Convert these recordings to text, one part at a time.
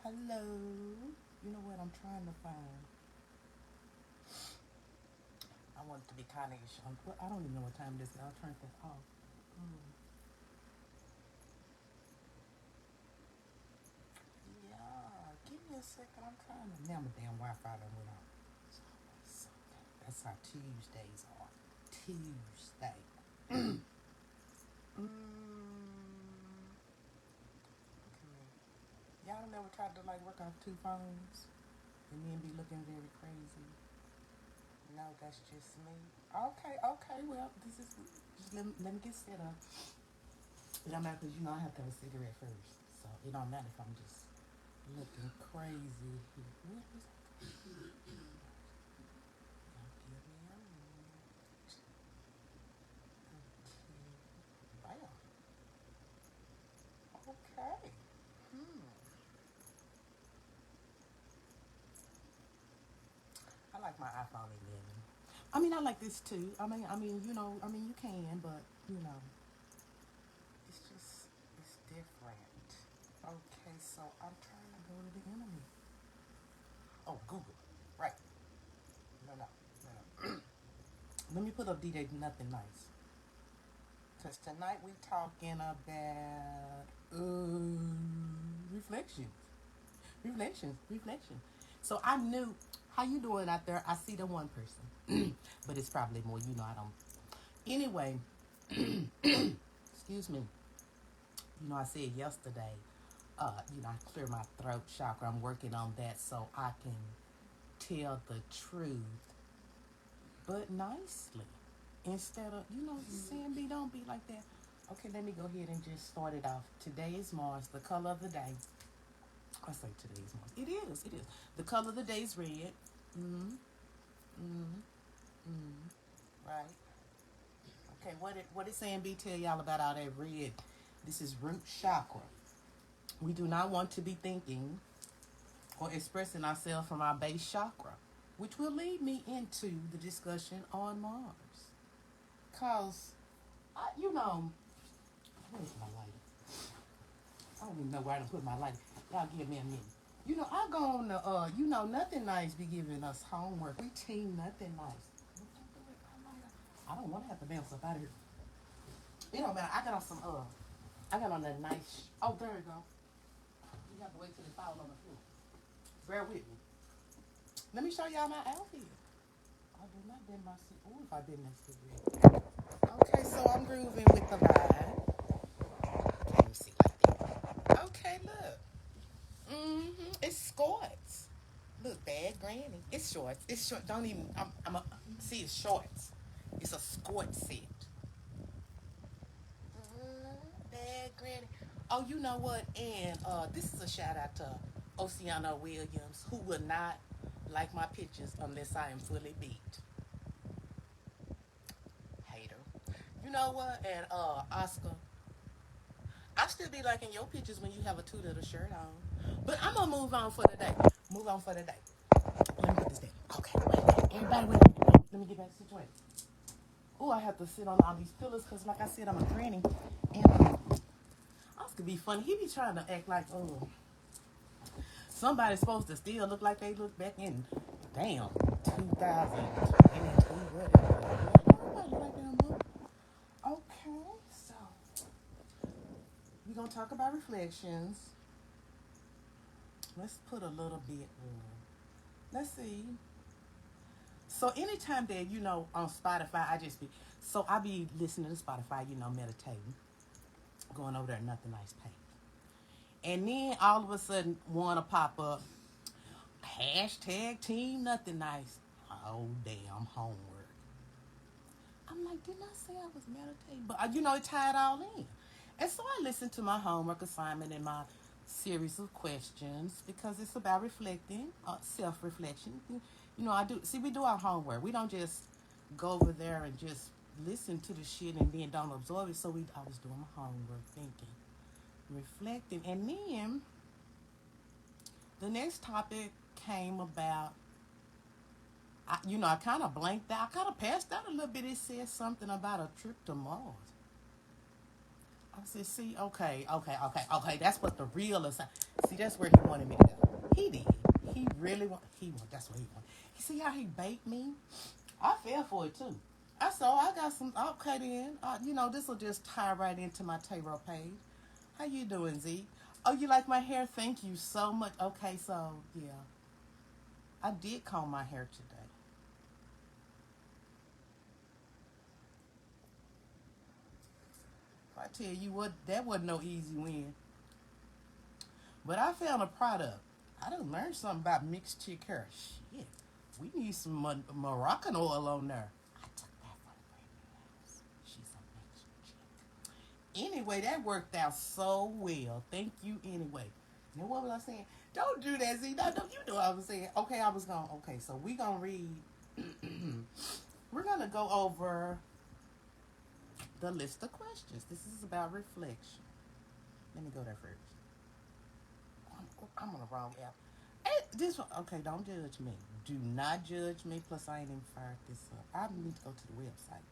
Hello. You know what I'm trying to find? I want it to be kind of ish. I don't even know what time it is. I'll turn that off. Mm. Yeah. Give me a second. I'm trying to. Now my damn Wi-Fi done went off. It's always something. That's how Tuesdays are. Tuesday. Okay. Y'all never tried to like work off two phones and then be looking very crazy? No, that's just me. Okay, okay. Well, this is just let me get set up. It don't matter because I have to have a cigarette first, so it don't matter if I'm just looking crazy. What was that? Give me a minute. Okay. Wow. Okay. Hmm. I like my iPhone 11. I mean, I like this too. You can, but you know, it's just it's different. Okay, so I'm trying to go to the internet. Oh, Google. Right. No, no, no, no. Let me put up DJ Nothing Nice. Because tonight we talking about reflections. Reflection. So I knew how you doing out there. I see the one person, but it's probably more. I don't. Anyway, excuse me. I said yesterday. I clear my throat chakra. I'm working on that so I can tell the truth, but nicely. Instead of saying be don't be like that. Okay, let me go ahead and just start it off. Today is Mars, the color of the day. I say today is Mars. It is. The color of the day is red. Mm-hmm. Mm-hmm. Mm-hmm. Right. Okay, what is saying B tell y'all about all that red? This is root chakra. We do not want to be thinking or expressing ourselves from our base chakra, which will lead me into the discussion on Mars. Cause where's my lighter? I don't even know where to put my lighter. Y'all give me a minute. I go on the Nothing Nice be giving us homework. We team Nothing Nice. I don't want to have to bounce up out of here. It don't matter. I got on that nice. Oh, there you go. You have to wait till it falls on the floor. Bear with me. Let me show y'all my outfit. I do not bend my seat. Oh, if I bend that seat. Okay, so I'm grooving with the vibe. Let me see like that. Okay, look. It's skirts. Look, bad granny. It's shorts. It's short. Don't even. See. It's shorts. It's a skirt set. Bad granny. Oh, you know what? And this is a shout out to Oceana Williams, who will not like my pictures unless I am fully beat. Hater. You know what? And Oscar, I still be liking your pictures when you have a too little shirt on. But I'm gonna move on for the day. Move on for the day. Let me put this down. Okay, wait. Everybody wait. Let me get back to the situation. Oh, I have to sit on all these pillows because, like I said, I'm a granny. And Oscar be funny. He be trying to act like, oh, somebody's supposed to still look like they look back in, damn, 2022. Whatever. Okay, so we're going to talk about reflections. Let's put a little bit. Let's see. So anytime that on Spotify, I be listening to Spotify, meditating, going over there, Nothing Nice page, and then all of a sudden wanna pop up hashtag Team Nothing Nice. Oh damn homework. I'm like, didn't I say I was meditating? But it tied all in, and so I listened to my homework assignment and my series of questions because it's about reflecting, self-reflection. I do see we do our homework. We don't just go over there and just listen to the shit and then don't absorb it. So I was doing my homework, thinking, reflecting, and then the next topic came about. I kind of blanked out. I kind of passed out a little bit. It said something about a trip to Mars. I said, see, okay. That's what the real assign. See, that's where he wanted me to go. He did. He really want. He want. That's what he want. You see how he baked me? I fell for it too. I saw. I got some. Okay, then. This will just tie right into my tarot page. How you doing, Z? Oh, you like my hair? Thank you so much. Okay, so yeah, I did comb my hair today. I tell you what, that wasn't no easy win. But I found a product. I done learned something about mixed chick hair. Shit, we need some Moroccan oil on there. I took that from Brittany's. She's a mixed chick. Anyway, that worked out so well. Thank you anyway. Now what was I saying? Don't do that, Z. No, you know what I was saying. Okay, I was going. Okay, so we gonna read. We're gonna go over the list of questions. This is about reflection. Let me go there first. I'm on the wrong app. This one, okay, don't judge me. Do not judge me. Plus, I ain't even fired this up. I need to go to the website.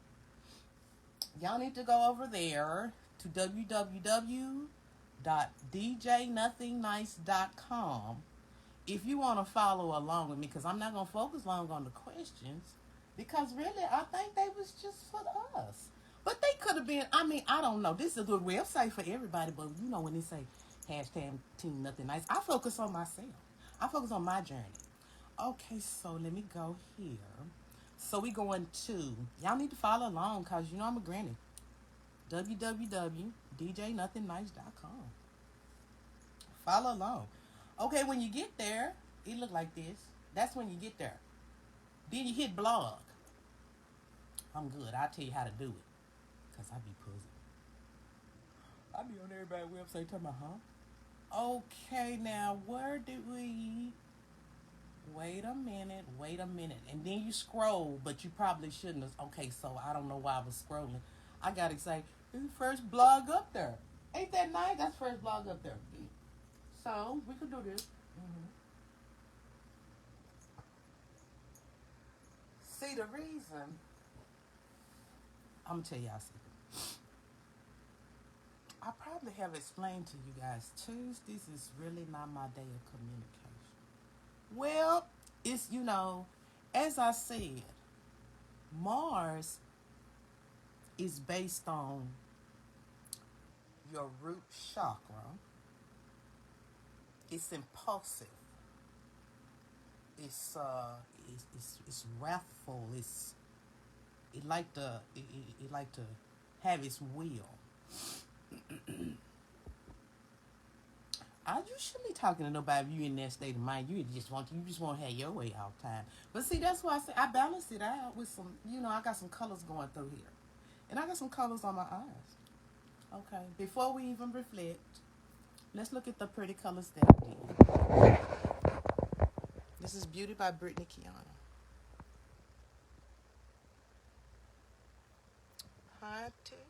Y'all need to go over there to www.djnothingnice.com if you want to follow along with me, because I'm not going to focus long on the questions, because really, I think they was just for us. But they could have been, I mean, I don't know. This is a good website for everybody, but when they say hashtag team nothing nice, I focus on myself. I focus on my journey. Okay, so let me go here. So we going to, y'all need to follow along, because I'm a granny. www.djnothingnice.com. Follow along. Okay, when you get there, it look like this. That's when you get there. Then you hit blog. I'm good. I'll tell you how to do it. Because I be puzzled. I be on everybody's website talking about, huh? Okay, now where did we... Wait a minute. And then you scroll, but you probably shouldn't have. Okay, so I don't know why I was scrolling. I got excited. This is the first blog up there. Ain't that nice? That's the first blog up there. So, we could do this. Mm-hmm. See, the reason, I'm going to tell y'all something. I probably have explained to you guys, Tuesdays is really not my day of communication. Well, it's, as I said, Mars is based on your root chakra. It's impulsive. It's wrathful. It like to have its will. You shouldn't be talking to nobody if you in that state of mind. You just want to have your way all the time. But see, that's why I say I balance it out with some. I got some colors going through here, and I got some colors on my eyes. Okay, before we even reflect, let's look at the pretty colors that I did. This is Beauty by Brittany Kiana. Hunty,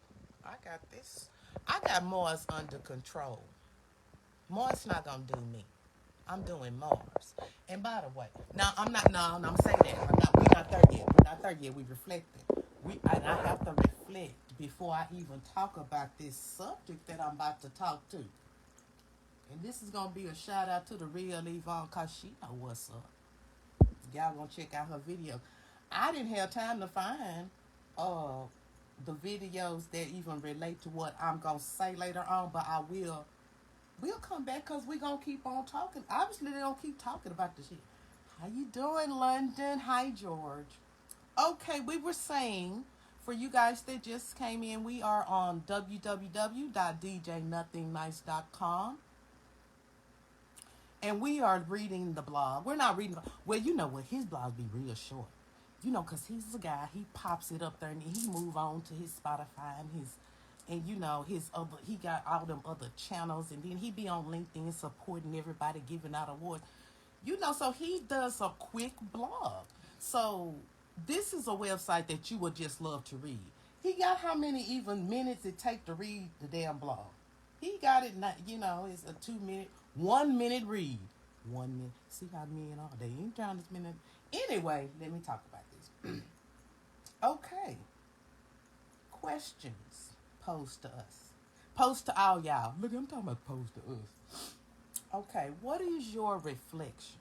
I got this. I got Mars under control. Mars not gonna do me. I'm doing Mars. And by the way, now I'm not. No, I'm saying that. We're not there yet. We're not there yet. We reflected. And I have to reflect before I even talk about this subject that I'm about to talk to. And this is gonna be a shout out to the real Yvonne, cause she know what's up. Y'all gonna check out her video. I didn't have time to find uh the videos that even relate to what I'm gonna say later on, but I will. We'll come back because we're gonna keep on talking. Obviously, they don't keep talking about the shit. How you doing, London? Hi, George. Okay, we were saying, for you guys that just came in, we are on www.djnothingnice.com. And we are reading the blog. We're not reading. Well, you know what? His blogs be real short. Because he's a guy. He pops it up there and he move on to his Spotify and his other. He got all them other channels, and then he be on LinkedIn supporting everybody, giving out awards. So he does a quick blog. So this is a website that you would just love to read. He got how many even minutes it take to read the damn blog. He got it, it's a 2 minute, 1 minute read. 1 minute. See how me and all day. Ain't trying this minute. Anyway, let me talk about this. Okay. Questions posed to us. Post to all y'all. Look, I'm talking about post to us. Okay, what is your reflection?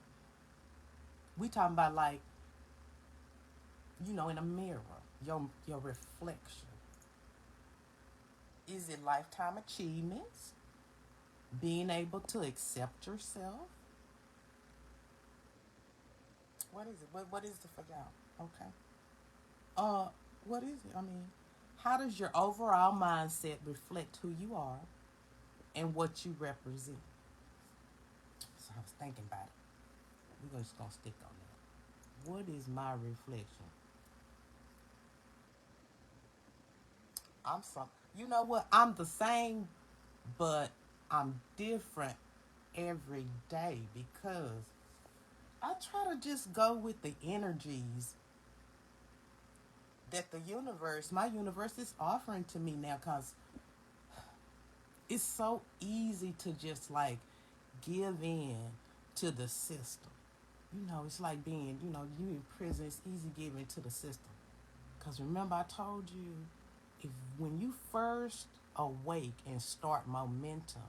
We talking about like, in a mirror, your reflection. Is it lifetime achievements? Being able to accept yourself? What is it? What is it for y'all? Okay. Uh, what is it? I mean, how does your overall mindset reflect who you are and what you represent? So I was thinking about it. We're just gonna stick on that. What is my reflection? I'm some. You know what? I'm the same, but I'm different every day because I try to just go with the energies that my universe is offering to me now. Cause it's so easy to just like give in to the system. It's like being, you in prison. It's easy giving to the system. Cause remember, I told you, if when you first awake and start momentum,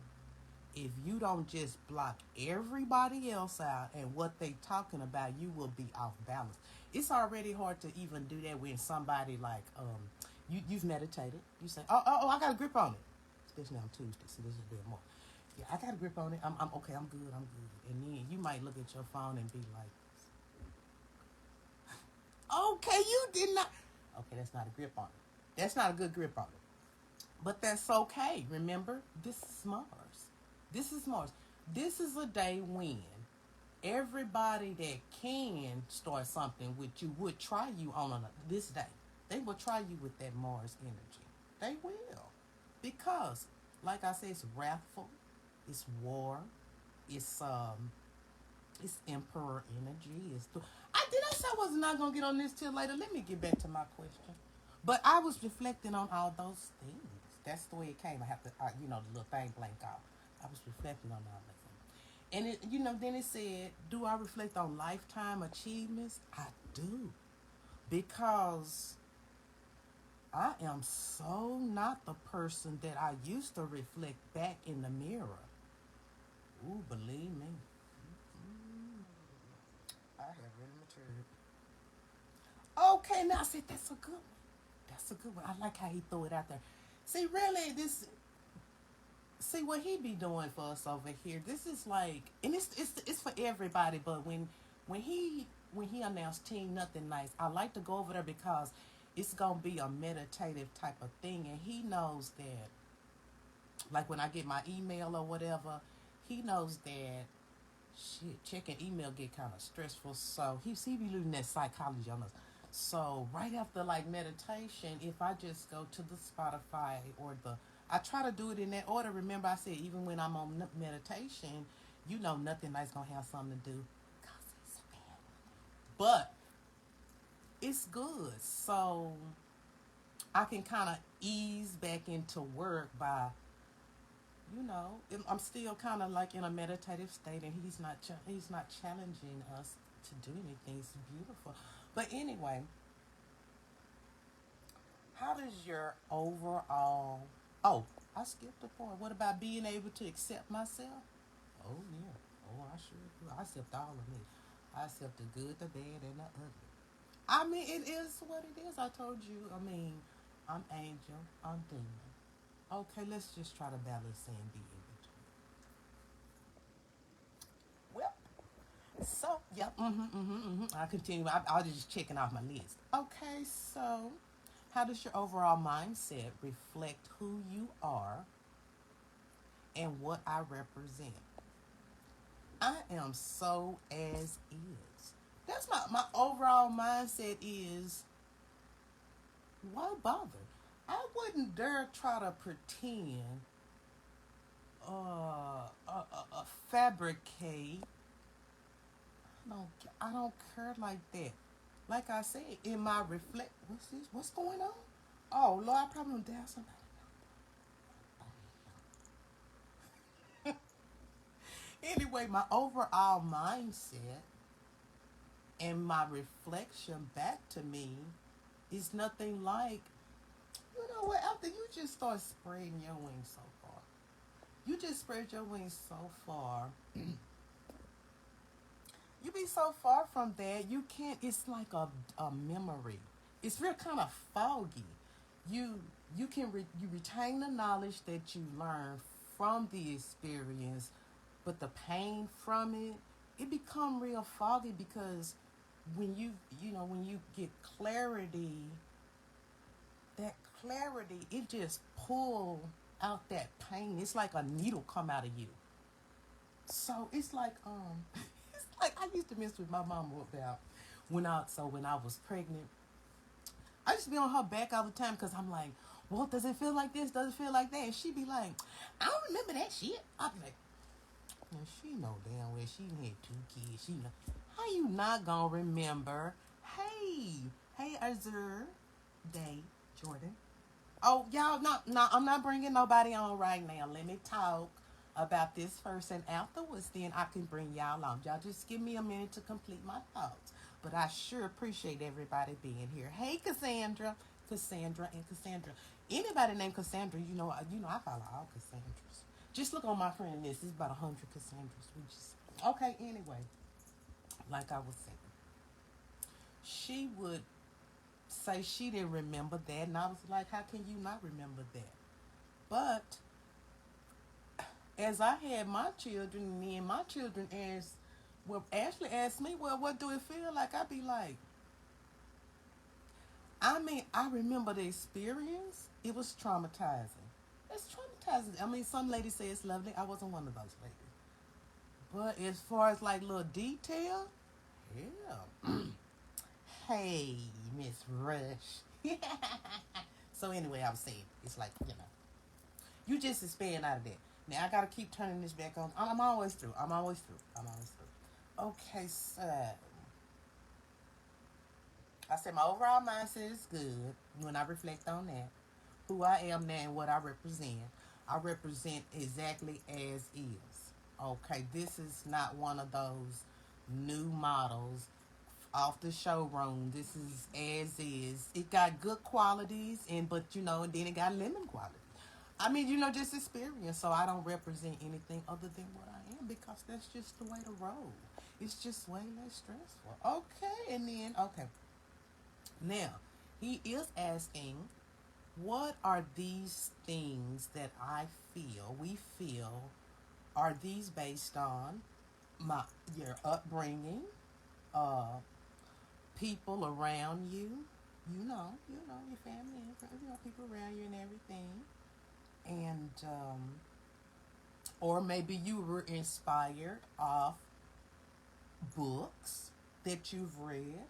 if you don't just block everybody else out and what they talking about, you will be off balance. It's already hard to even do that when somebody like you've meditated. You say, oh, I got a grip on it. Especially on Tuesday, so this is a bit more. Yeah, I got a grip on it. I'm okay. I'm good. I'm good. And then you might look at your phone and be like, okay, you did not. Okay, that's not a grip on it. That's not a good grip on it. But that's okay. Remember, this is Mars. This is Mars. This is a day when everybody that can start something with you would try you on this day. They will try you with that Mars energy. They will. Because, like I said, it's wrathful, it's war, it's emperor energy. I say I was not gonna get on this till later. Let me get back to my question. But I was reflecting on all those things. That's the way it came. I have to, the little thing blank out. I was reflecting on all that. And then it said, do I reflect on lifetime achievements? I do. Because I am so not the person that I used to reflect back in the mirror. Ooh, believe me. I have really matured. Okay, now I said that's a good one. That's a good one. I like how he threw it out there. See, really, see what he be doing for us over here. This is like, and it's for everybody. But when he announced Team Nothing Nice, I like to go over there because it's gonna be a meditative type of thing, and he knows that. Like when I get my email or whatever, he knows that shit, checking email get kind of stressful. So he be losing that psychology on us. So right after like meditation, if I just go to the Spotify or I try to do it in that order. Remember, I said even when I'm on meditation, nothing nice gonna have something to do. Cause it's bad, but it's good. So I can kind of ease back into work by I'm still kind of like in a meditative state, and he's not challenging us to do anything. It's beautiful. But anyway, how does your overall? Oh, I skipped the part. What about being able to accept myself? Oh yeah. Oh, I sure do. I accept all of me. I accept the good, the bad, and the ugly. I mean, it is what it is. I told you. I mean, I'm angel. I'm demon. Okay, let's just try to balance and be in between. Well, so yeah, I continue. I was just checking off my list. Okay, so how does your overall mindset reflect who you are and what I represent? I am so as is. That's my overall mindset is why bother? I wouldn't dare try to pretend fabricate. I don't care like that. Like I said, in my reflect, what's this? What's going on? Oh Lord, I probably don't dare somebody. Anyway, my overall mindset and my reflection back to me is nothing like, after you just start spreading your wings so far, you just spread your wings so far, you be so far from that, you can't, it's like a memory. It's real kind of foggy. You you can you retain the knowledge that you learn from the experience, but the pain from it become real foggy because when when you get clarity, that clarity, it just pull out that pain. It's like a needle come out of you. So it's like it's like I used to mess with my mama about when I was pregnant. I used to be on her back all the time because I'm like, well, does it feel like this? Does it feel like that? And she'd be like, I don't remember that shit. I'd be like, well, she know damn well she had 2 kids. She know. How you not gonna remember? Hey, Azur, Day, Jordan. Oh, y'all, no, I'm not bringing nobody on right now. Let me talk about this first, and afterwards, then I can bring y'all on. Y'all just give me a minute to complete my thoughts. But I sure appreciate everybody being here. Hey, Cassandra, and Cassandra. Anybody named Cassandra, I follow all Cassandras. Just look on my friend list. It's about 100 Cassandras. We just okay. Anyway, like I was saying, she would say she didn't remember that, and I was like, how can you not remember that? But as I had my children, and then my children asked, well, Ashley asked me, well, what do it feel like? I'd be like, I mean, I remember the experience. It was traumatizing. It's traumatizing. I mean, some ladies say it's lovely. I wasn't one of those ladies. But as far as like little detail, yeah. Hey, Miss Rush. So anyway, I was saying, it's like, you just expand out of that. Now I gotta keep turning this back on. I'm always through. I'm always through. Okay, so I said my overall mindset is good when I reflect on that. Who I am now and what I represent. I represent exactly as is. Okay, this is not one of those new models off the showroom. This is as is. It got good qualities but then it got lemon qualities. I mean, just experience. So I don't represent anything other than what I am because that's just the way to roll. It's just way less stressful. Okay, and then okay. Now, he is asking, what are these things that we feel, are these based on your upbringing, uh, people around you, your family, and friends, people around you and everything, and or maybe you were inspired off books that you've read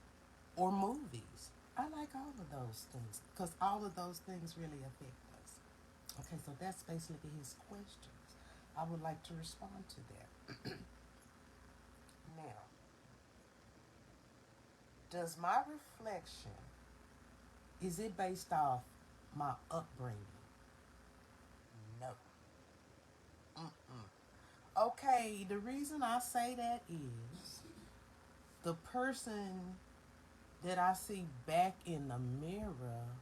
or movies. I like all of those things because all of those things really affect us. Okay, so that's basically his questions. I would like to respond to that. Now, does my reflection, is it based off my upbringing? No. Okay, the reason I say that is the person that I see back in the mirror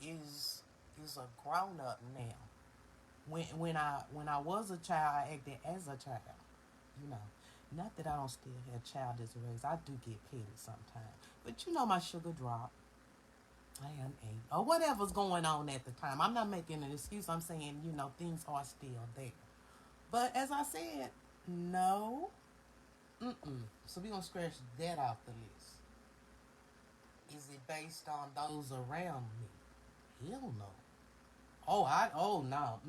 is is a grown up now. When I was a child, I acted as a child. You know, not that I don't still have childish ways. I do get petty sometimes, but my sugar drop. I am eight or whatever's going on at the time. I'm not making an excuse. I'm saying things are still there. But as I said, no. So we're gonna scratch that off the list. Is it based on those around me? Hell no. Oh no.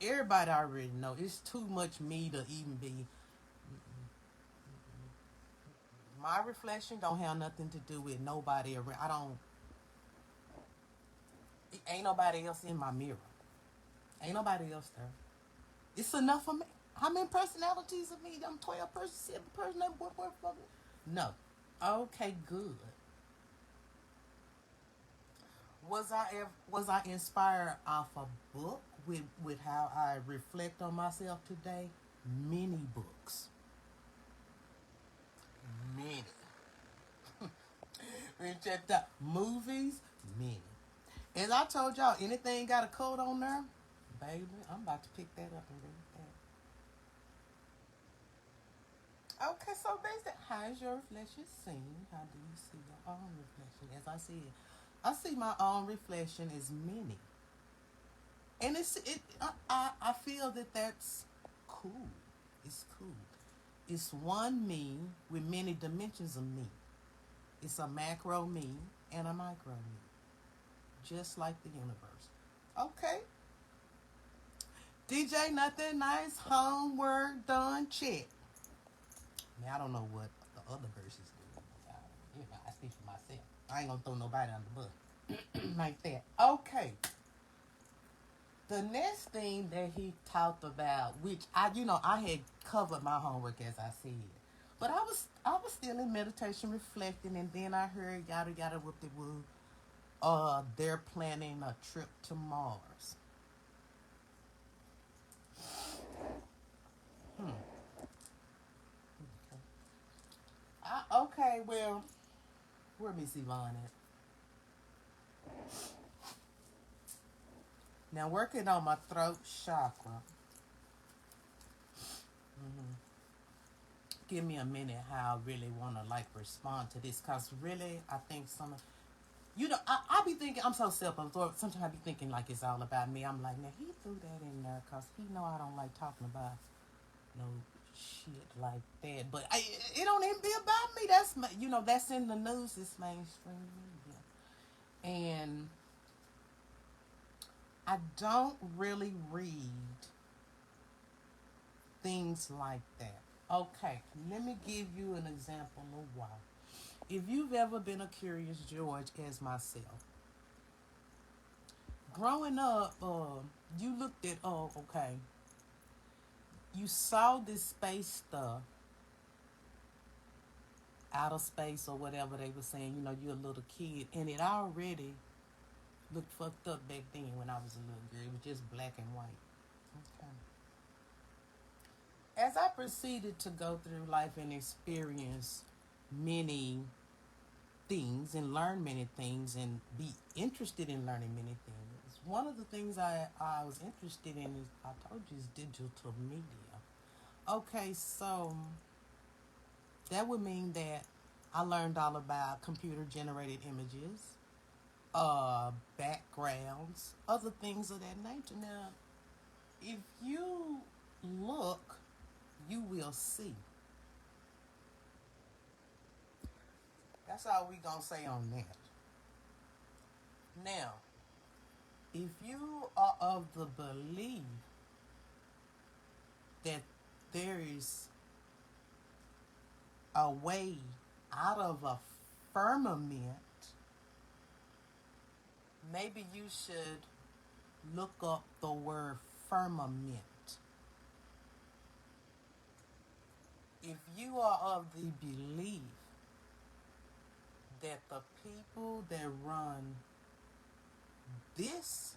Everybody already know. It's too much me to even be. My reflection don't have nothing to do with nobody around. I don't. Ain't nobody else in my mirror. Ain't nobody else there. It's enough for me. How many personalities of me? I'm 12 person, 7 person, that boy, no. Okay, good. Was I inspired off a book with how I reflect on myself today? Many books. Many. Reject that. Movies? Many. As I told y'all, anything got a code on there, baby, I'm about to pick that up and read that. Okay, so basically, how is your reflection seen? How do you see your own reflection? As I said, I see my own reflection as many, and I feel that that's cool. It's cool. It's one me with many dimensions of me. It's a macro me and a micro me, just like the universe. Okay, DJ, nothing nice. Homework done. Check. Now I don't know what the other verses do. I speak for myself. I ain't gonna throw nobody on the bus like that. Okay. The next thing that he talked about, which I had covered my homework as I said, but I was still in meditation, reflecting, and then I heard yada yada whoop de woo. They're planning a trip to Mars. Hmm. Okay, well, where Miss Yvonne at? Now working on my throat chakra. Hmm. Give me a minute how I really want to like respond to this, cause really I think I be thinking I'm so self-absorbed. Sometimes I be thinking like it's all about me. I'm like, man, he threw that in there cause he know I don't like talking about no shit like that. But it don't even be about me. That's in the news. It's mainstream media, and I don't really read things like that. Okay, let me give you an example of why. If you've ever been a curious George as myself, growing up, you looked at, okay, you saw this space stuff, outer space or whatever they were saying, you're a little kid, and it already looked fucked up back then when I was a little girl. It was just black and white. Okay. As I proceeded to go through life and experience many things and learn many things and be interested in learning many things, one of the things I was interested in is, I told you, is digital media. Okay, so that would mean that I learned all about computer generated images, backgrounds, other things of that nature. Now, if you look, you will see. That's all we gonna say on that. Now, if you are of the belief that there is a way out of a firmament, maybe you should look up the word firmament. If you are of the belief that the people that run this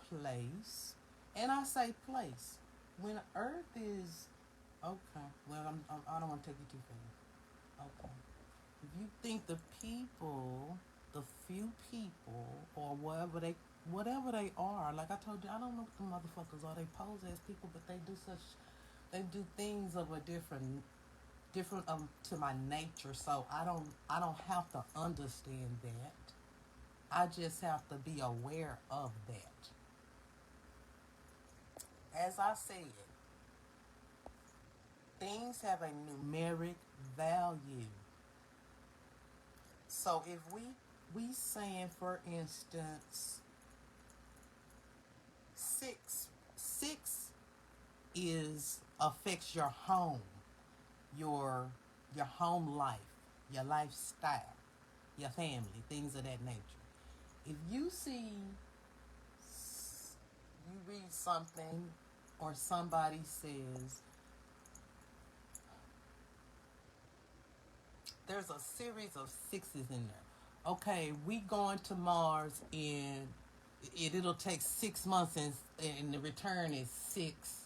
place, and I say place, when Earth is okay, well, I don't want to take you too far. Okay, if you think the people, the few people, or whatever they are, like I told you, I don't know what the motherfuckers are. They pose as people, but they do things of a different to my nature. So I don't have to understand that. I just have to be aware of that. As I said, things have a numeric value. So if we saying, for instance, six is affects your home, your your home life, your lifestyle, your family, things of that nature. If you see, you read something, or somebody says there's a series of sixes in there. Okay, we going to Mars, and it'll take 6 months, and the return is six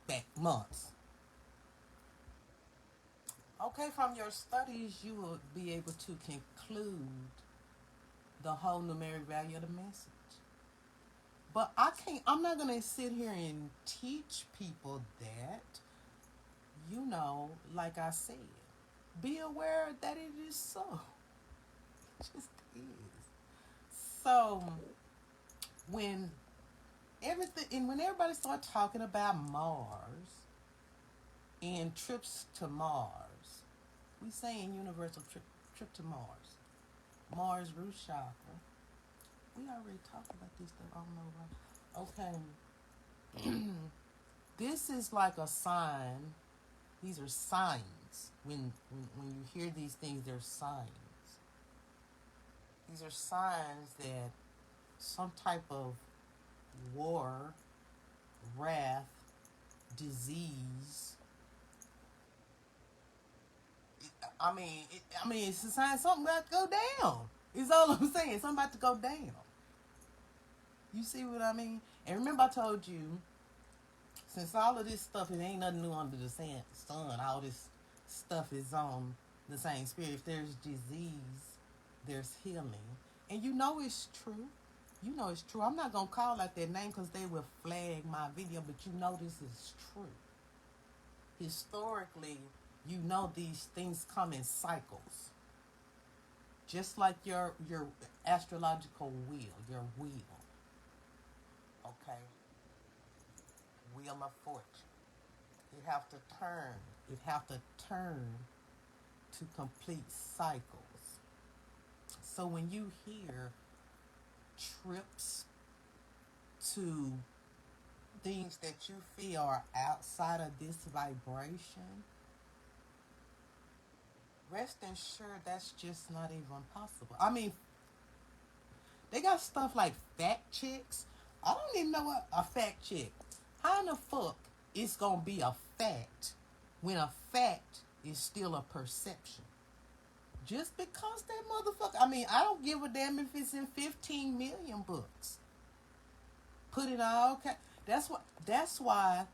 back months. Okay, from your studies, you will be able to conclude the whole numeric value of the message. But I'm not going to sit here and teach people that, like I said, be aware that it is so. It just is. So, when when everybody starts talking about Mars and trips to Mars, we saying universal trip to Mars. Mars root chakra. We already talked about this stuff. I don't know why. Okay. This is like a sign. These are signs. When you hear these things, they're signs. These are signs that some type of war, wrath, disease. It's a sign something got to go down. Is all I'm saying. Something about to go down. You see what I mean? And remember, I told you, since all of this stuff, it ain't nothing new under the sun. All this stuff is on the same spirit. If there's disease, there's healing, and it's true. It's true. I'm not gonna call out their name because they will flag my video, but this is true. Historically, these things come in cycles, just like your astrological wheel, your wheel. Okay, wheel of fortune. It have to turn. It have to turn to complete cycles. So when you hear trips to things that you feel are outside of this vibration, rest assured that's just not even possible. They got stuff like fact checks. I don't even know what a fact check. How in the fuck it's gonna be a fact when a fact is still a perception? Just because that motherfucker. I don't give a damn if it's in 15 million books. Put it all okay. That's why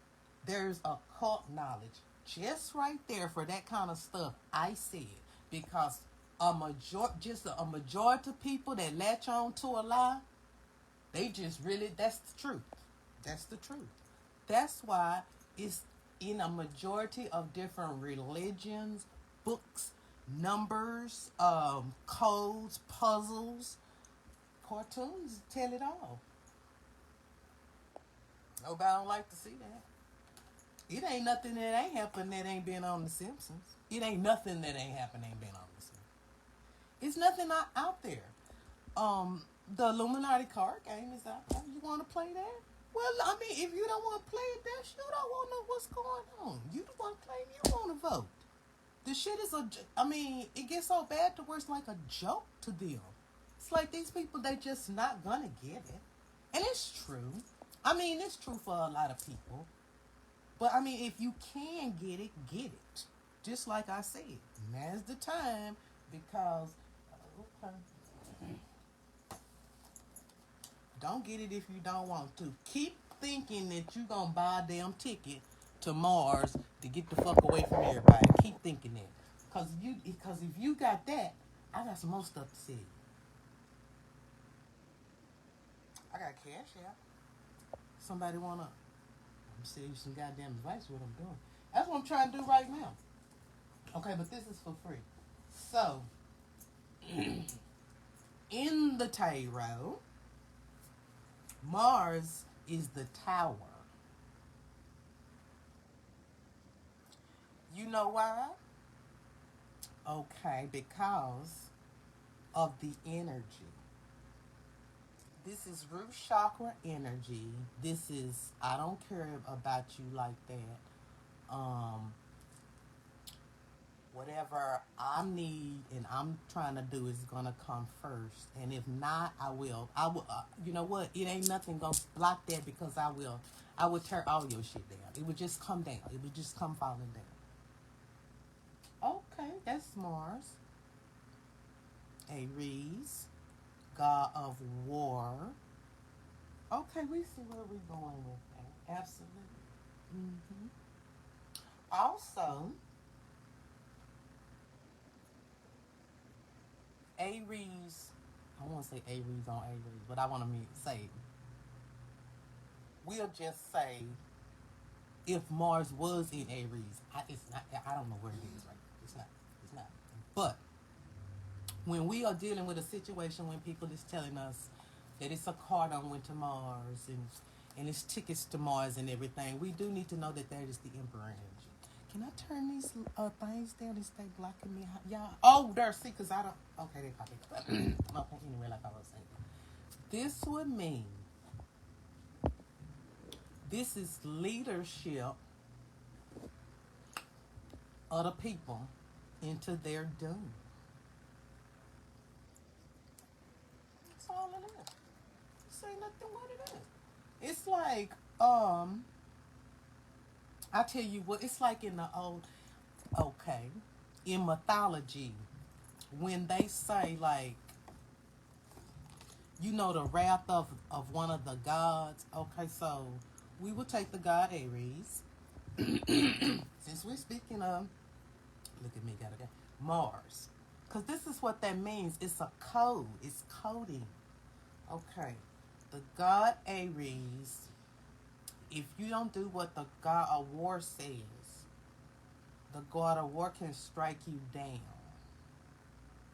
there's occult knowledge just right there for that kind of stuff. I said because a majority of people that latch on to a lie, they just really that's the truth. That's the truth. That's why it's in a majority of different religions, books, numbers, codes, puzzles, cartoons tell it all. Nobody don't like to see that. It ain't nothing that ain't happened that ain't been on The Simpsons. It ain't nothing that ain't happened ain't been on The Simpsons. It's nothing not out there. The Illuminati card game is out there. You want to play that? Well, if you don't want to play it, then you don't want to know what's going on. You the one claim you want to vote. The shit is it gets so bad to where it's like a joke to them. It's like these people, they just not gonna get it. And it's true. It's true for a lot of people. But if you can get it, get it. Just like I said, now's the time because okay. Don't get it if you don't want to. Keep thinking that you gonna buy a damn ticket to Mars to get the fuck away from everybody. Keep thinking that. Because if you got that, I got some more stuff to say. I got cash out. Somebody wanna say you some goddamn advice what I'm doing. That's what I'm trying to do right now. Okay, but this is for free. So in the tarot, Mars is the tower. You know why? Okay, because of the energy. This is root chakra energy. This is, I don't care about you like that. Whatever I need and I'm trying to do is gonna come first. And if not, I will. You know what? It ain't nothing gonna block that because I will. I would tear all your shit down. It would just come down. It would just come falling down. Okay, that's Mars. Aries, god of war. Okay, we see where we're going with that. Absolutely. Mm-hmm. Also, Aries, I won't say Aries on Aries, but I want to say, we'll just say if Mars was in Aries, it's not. I don't know where it is right. It's not. It's not. But when we are dealing with a situation when people is telling us that it's a card on went to Mars and it's tickets to Mars and everything, we do need to know that that is the Emperor energy. Can I turn these things down and stay blocking me? Y'all, oh, there, see, because I don't, okay, they pop it. Okay, anyway, like I was saying. This would mean this is leadership of the people into their doom. That's all it is. This ain't nothing what it is. It's like, I tell you what, it's like in the old, okay, in mythology, when they say, like, you know, the wrath of one of the gods. Okay, so we will take the god Aries. Since we're speaking of, look at me, got it, Mars. Because this is what that means. It's a code, it's coding. Okay, the god Aries, if you don't do what the god of war says, the god of war can strike you down.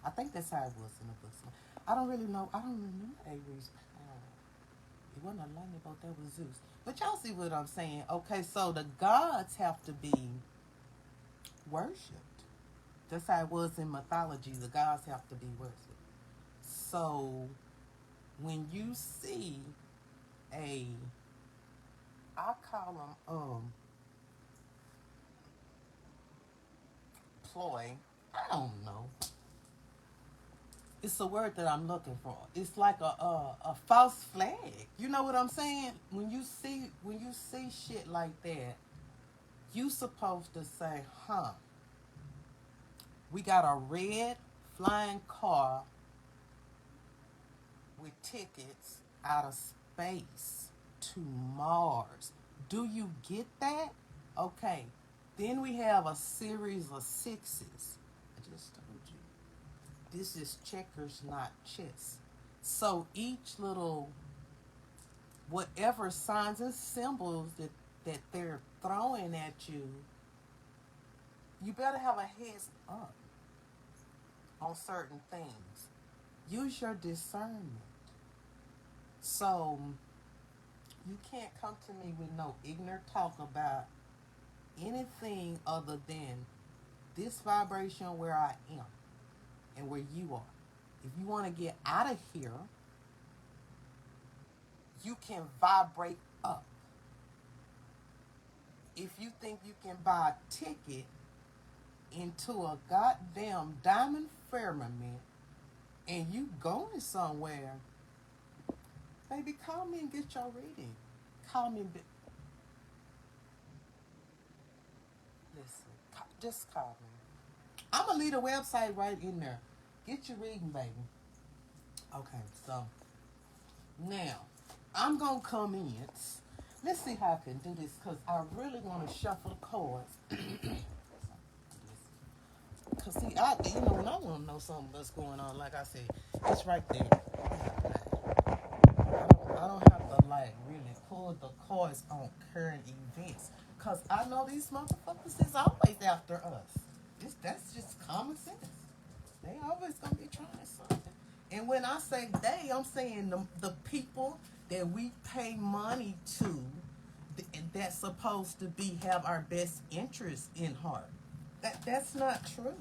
I think that's how it was in the books. I don't really know. I don't remember Aries' power. It wasn't a lightning bolt, that was Zeus. But y'all see what I'm saying? Okay, so the gods have to be worshipped. That's how it was in mythology. The gods have to be worshipped. So when you see a, I call them ploy. I don't know. It's a word that I'm looking for. It's like a false flag. You know what I'm saying? When you see shit like that, you supposed to say, huh, we got a red flying car with tickets out of space to Mars. Do you get that? Okay. Then we have a series of sixes. I just told you. This is checkers, not chess. So each little, whatever signs and symbols that they're throwing at you, you better have a heads up on certain things. Use your discernment. So you can't come to me with no ignorant talk about anything other than this vibration where I am and where you are. If you want to get out of here, you can vibrate up. If you think you can buy a ticket into a goddamn diamond firmament and you going somewhere, baby, call me and get your reading. Call me. Listen, just call me. I'm going to leave the website right in there. Get your reading, baby. Okay, so now I'm going to come in. Let's see how I can do this because I really want to shuffle the cards. Because, see, when I want to know something that's going on, like I said, it's right there. I don't have to, like, really pull the cards on current events. Because I know these motherfuckers is always after us. That's just common sense. They always going to be trying something. And when I say they, I'm saying the people that we pay money to that's supposed to have our best interest in heart. That's not true.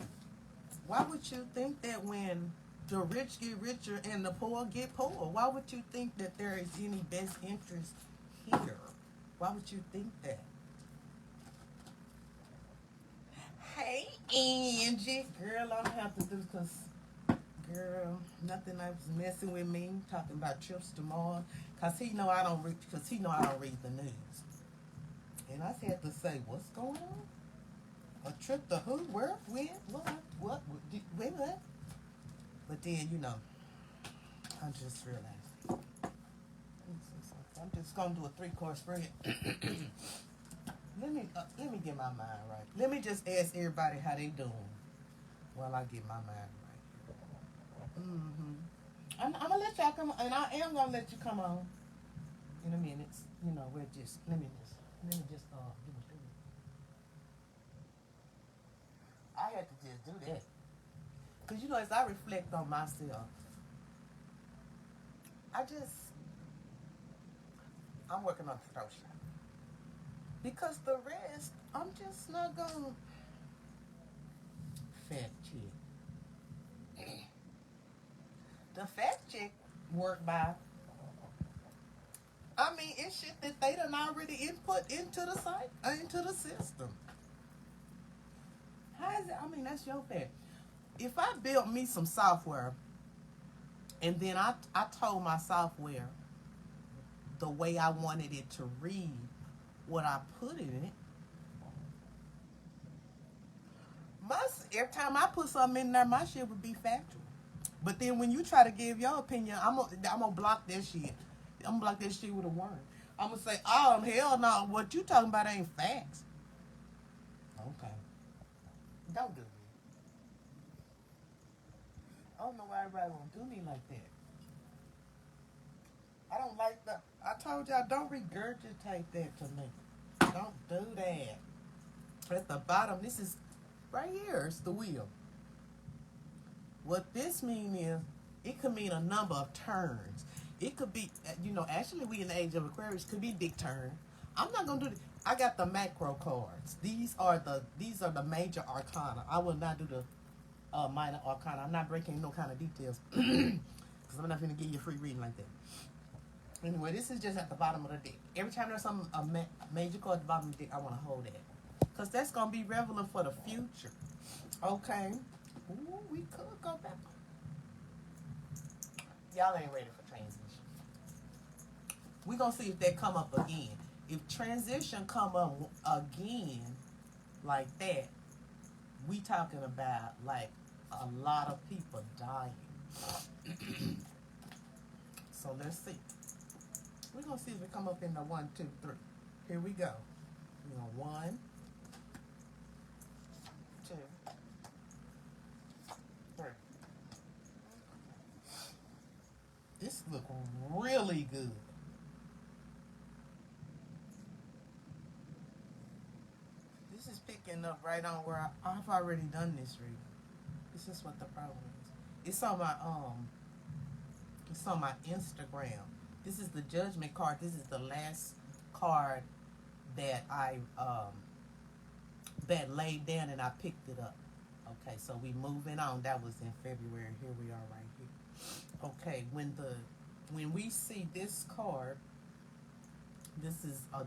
Why would you think that when the rich get richer and the poor get poorer? Why would you think that there is any best interest here? Why would you think that? Hey, Angie. Girl, I don't have to do because, girl, nothing I was messing with me, talking about trips to Mars. Because he know I don't read the news. And I had to say, what's going on? A trip to who? Where? When? What? Wait, what? But then, I just realized. I'm just going to do a 3-course spread. Let me get my mind right. Let me just ask everybody how they doing while I get my mind right. I'm gonna let y'all come, and I am gonna let you come on in a minute. You know, we're just let me just do it. I had to just do that because you know, as I reflect on myself, I just I'm working on the throat shot because the rest I'm just not gonna fact check. The fact check work by I mean, it's shit that they done already input into the site, into the system. How is it? I mean, that's your fact. If I built me some software and then I told my software the way I wanted it to read what I put in it, my every time I put something in there, my shit would be factual. But then when you try to give your opinion, I'm gonna block that shit. I'm gonna block that shit with a worm. I'm gonna say, oh hell no, what you talking about ain't facts. Okay, don't do me. I don't know why everybody wanna do me like that. I don't like that. I told y'all don't regurgitate that to me. Don't do that. At the bottom, this is right here. It's the wheel. What this mean is it could mean a number of turns. It could be, actually we in the age of Aquarius could be big turn. I'm not gonna do this. I got the macro cards. These are the major arcana. I will not do the minor arcana. I'm not breaking no kind of details because I'm not gonna give you a free reading like that. Anyway, this is just at the bottom of the deck. Every time there's some major card at the bottom of the deck, I want to hold that because that's gonna be relevant for the future. Okay. Ooh, we could go back. Y'all ain't ready for transition. We gonna see if that come up again. If transition come up again like that, we talking about like a lot of people dying. So let's see. We're gonna see if it come up in the 1, 2, 3. Here we go. One, two, three. This look really good. This is picking up right on where I've already done this reading. This is what the problem is. It's on my Instagram. This is the judgment card. This is the last card that I that laid down and I picked it up. Okay, so we moving on. That was in February. Here we are right here. Okay, when we see this card, this is a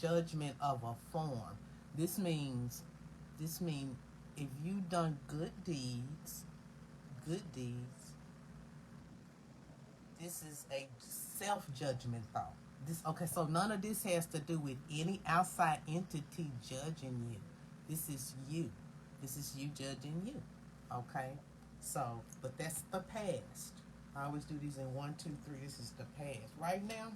judgment of a form. This means if you done good deeds, this is a self-judgment thought. This okay, so none of this has to do with any outside entity judging you. This is you. This is you judging you. Okay? So, but that's the past. I always do these in 1, 2, 3. This is the past. Right now,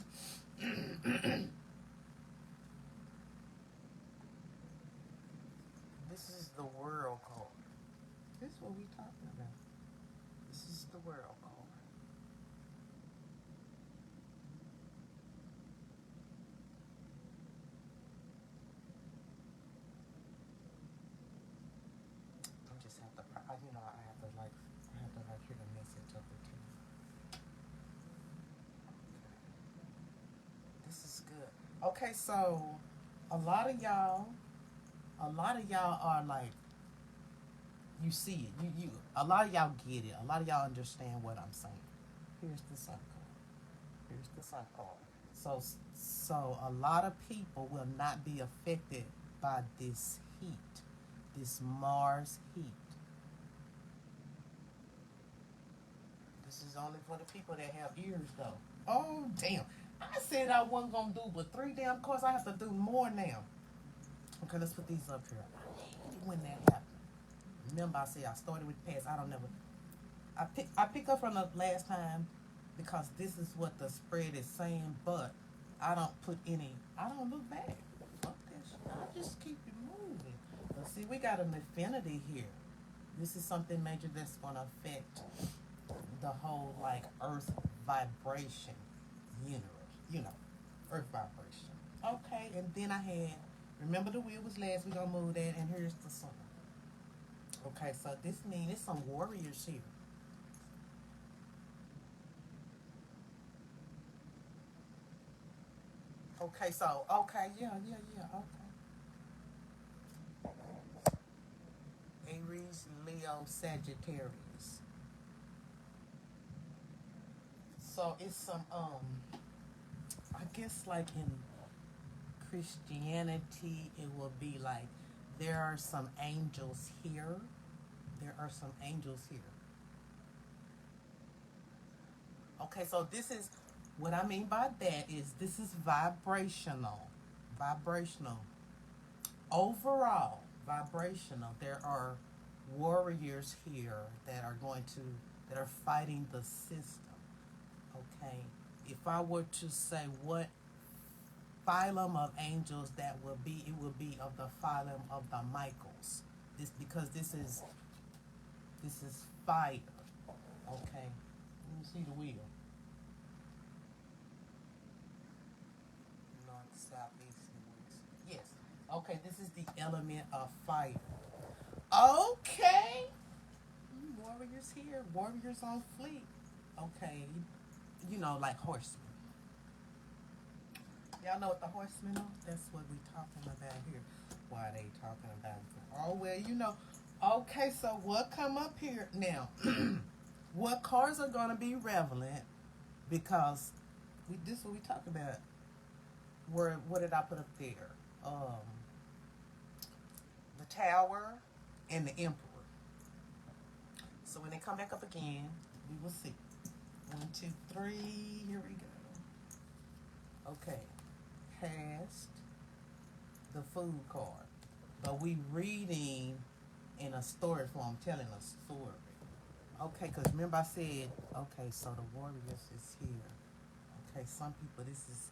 this is the world card. This is what we talking about. This is the world card. I just have to, I have to hear the message of the team. This is good. Okay, so a lot of y'all, a lot of y'all are like, you see it. A lot of y'all get it. A lot of y'all understand what I'm saying. Here's the sun card. Here's the sun card. So a lot of people will not be affected by this heat, this Mars heat. This is only for the people that have ears, though. Oh, damn. I said I wasn't going to do but 3 damn cards. I have to do more now. Okay, let's put these up here. I hate it when that happens. Remember, I said I started with past. I don't never. I pick up from the last time because this is what the spread is saying, but I don't put any. I don't look back. Fuck that shit. I just keep it moving. But see, we got an affinity here. This is something major that's gonna affect the whole like Earth vibration, universe, earth vibration. Okay, and then I had, remember the wheel was last, we're gonna move that, and here's the sun. Okay, so this means it's some warriors here. Okay, so, okay, yeah, okay. Aries, Leo, Sagittarius. So it's some, I guess like in Christianity, it will be like there are some angels here. There are some angels here. Okay, so this is what I mean by that is this is vibrational. Vibrational. Overall, vibrational. There are warriors here that are going to that are fighting the system. Okay. If I were to say what phylum of angels that will be, it will be of the phylum of the Michaels. This because this is fire. Okay. Let me see the wheel. North, south, east, and west. Yes. Okay, this is the element of fire. Okay. Warriors here. Warriors on fleet. Okay. Like horsemen. Y'all know what the horsemen are? That's what we talking about here. Why are they talking about it? Oh, well, Okay, so what come up here now? What cars are going to be relevant because this is what we talk about. What did I put up there? The Tower and the Emperor. So when they come back up again, we will see. 1, 2, 3. Here we go. Okay. Past the food card. But we reading in a story form, telling a story. Okay, because remember I said, okay, so the warriors is here. Okay, some people, this is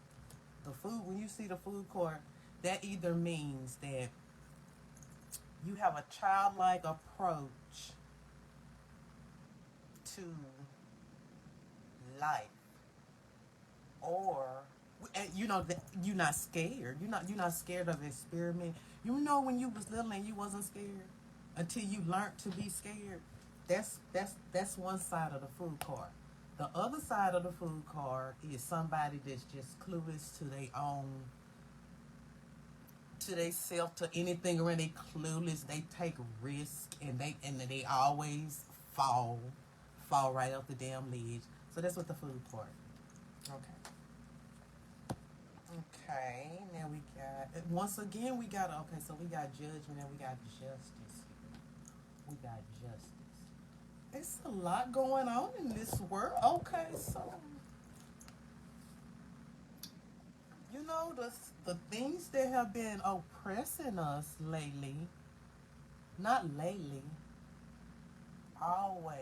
the food. When you see the food card, that either means that you have a childlike approach to life, or that you're not scared. You're not scared of experiment. When you was little and you wasn't scared until you learned to be scared. That's one side of the food card. The other side of the food card is somebody that's just clueless to their own, to they self, to anything around. They clueless. They take risk and they always fall right off the damn ledge. So that's what the food card. Okay. Okay. Now we got once again we got okay. So we got judgment and we got justice. We got justice. It's a lot going on in this world. Okay, so the things that have been oppressing us lately, not lately, always.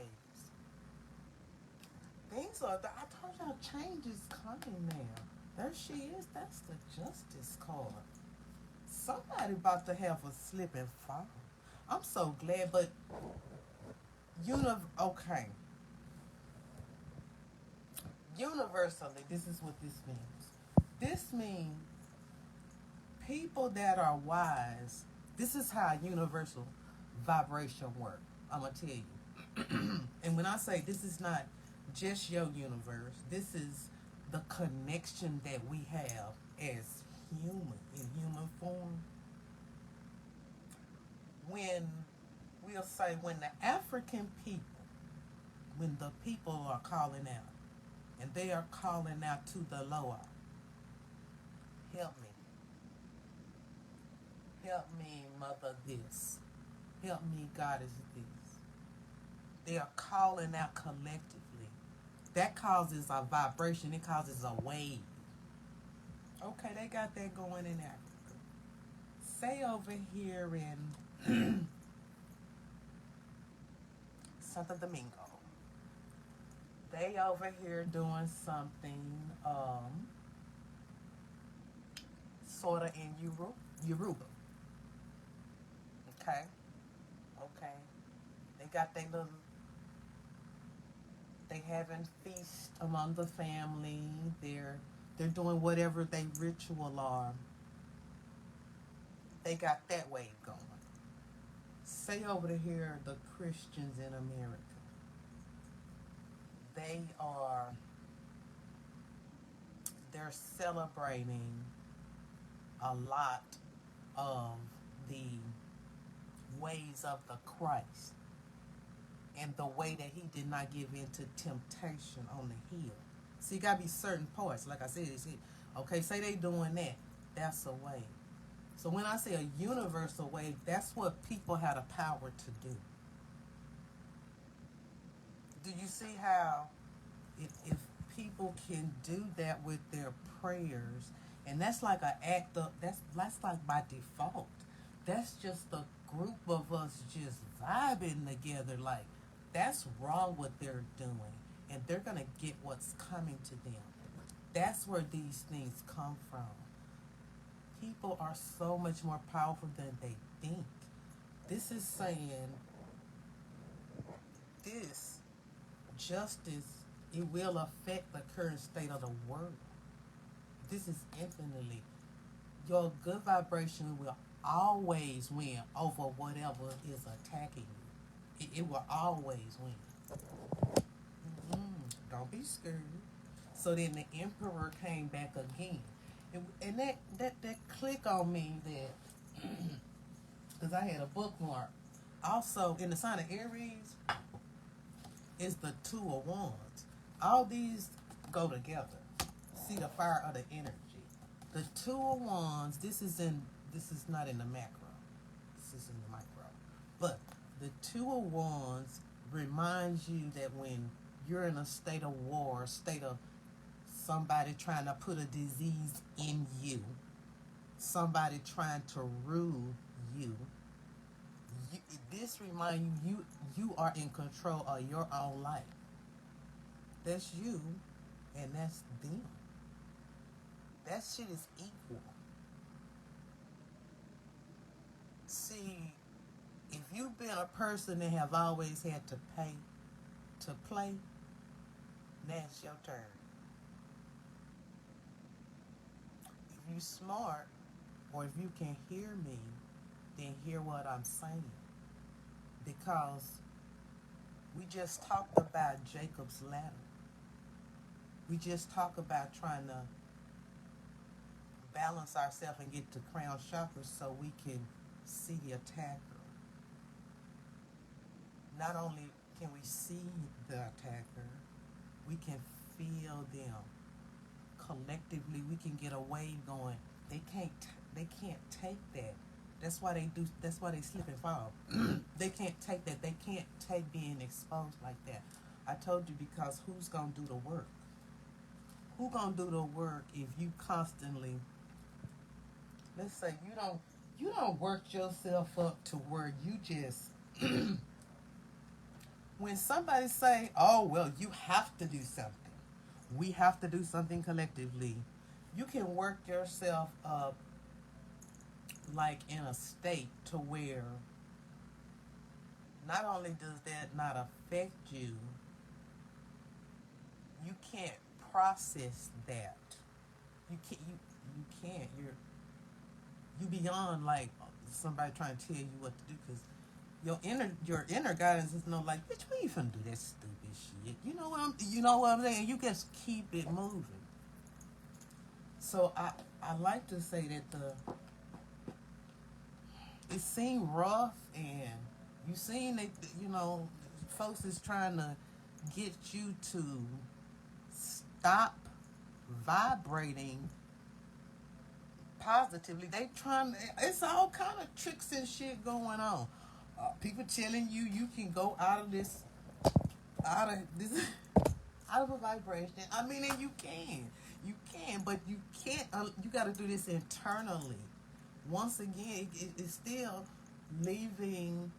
Things are. I told y'all change is coming now. There she is. That's the justice card. Somebody about to have a slip and fall. I'm so glad, but okay. Universally, this is what this means. This means people that are wise. This is how universal vibration works. I'm gonna tell you. And when I say this is not just your universe, this is the connection that we have as human form. When the African people, when the people are calling out, and they are calling out to the Loa, help me, mother this, help me, goddess this. They are calling out collectively. That causes a vibration. It causes a wave. Okay, they got that going in Africa. Say over here in Santo Domingo. They over here doing something sort of in Yoruba. Okay? Okay. They got their little They having feast among the family. They're doing whatever they ritual are. They got that wave going. Say over to here the Christians in America. They are they're celebrating a lot of the ways of the Christ and the way that he did not give in to temptation on the hill. See, you gotta be certain parts. Like I said, okay, say they doing that. That's a way. So when I say a universal way, that's what people had a power to do. Do you see how if people can do that with their prayers, and that's like an act of that's like by default. That's just a group of us just vibing together. Like that's wrong what they're doing, and they're gonna get what's coming to them. That's where these things come from. People are so much more powerful than they think. This is saying this justice, it will affect the current state of the world. This is infinitely. Your good vibration will always win over whatever is attacking you. It will always win. Don't be scared. So then the emperor came back again. And that click on me that, because I had a bookmark. Also, in the sign of Aries is the Two of Wands. All these go together. See the fire of the energy. The Two of Wands, this is not in the macro. This is in the micro. But the Two of Wands reminds you that when you're in a state of war, a state of somebody trying to put a disease in you, somebody trying to rule you, this reminds you are in control of your own life. That's you, and that's them. That shit is equal. See, if you've been a person that have always had to pay to play, now it's your turn. If you smart, or if you can hear me, then hear what I'm saying. Because we just talked about Jacob's ladder. We just talked about trying to balance ourselves and get to crown chakra so we can see the attacker. Not only can we see the attacker, we can feel them. Collectively, we can get a wave going. They can't take that. That's why they do. That's why they slip and fall. They can't take that. They can't take being exposed like that. I told you, because who's gonna do the work? Who gonna do the work if you constantly? Let's say you don't work yourself up to where you just. When somebody say, "Oh well, you have to do something," we have to do something collectively. You can work yourself up like in a state to where not only does that not affect you, you can't process that. You can't. You beyond like somebody trying to tell you what to do, because your inner guidance is no like, bitch, we ain't finna do that stupid shit. You know what I'm saying? You just keep it moving. So I like to say that it seemed rough, and you seen that folks is trying to get you to stop vibrating positively. They trying. It's all kind of tricks and shit going on. People telling you can go out of this, out of a vibration. I mean, and you can, but you can't. You got to do this internally. Once again, it's still leaving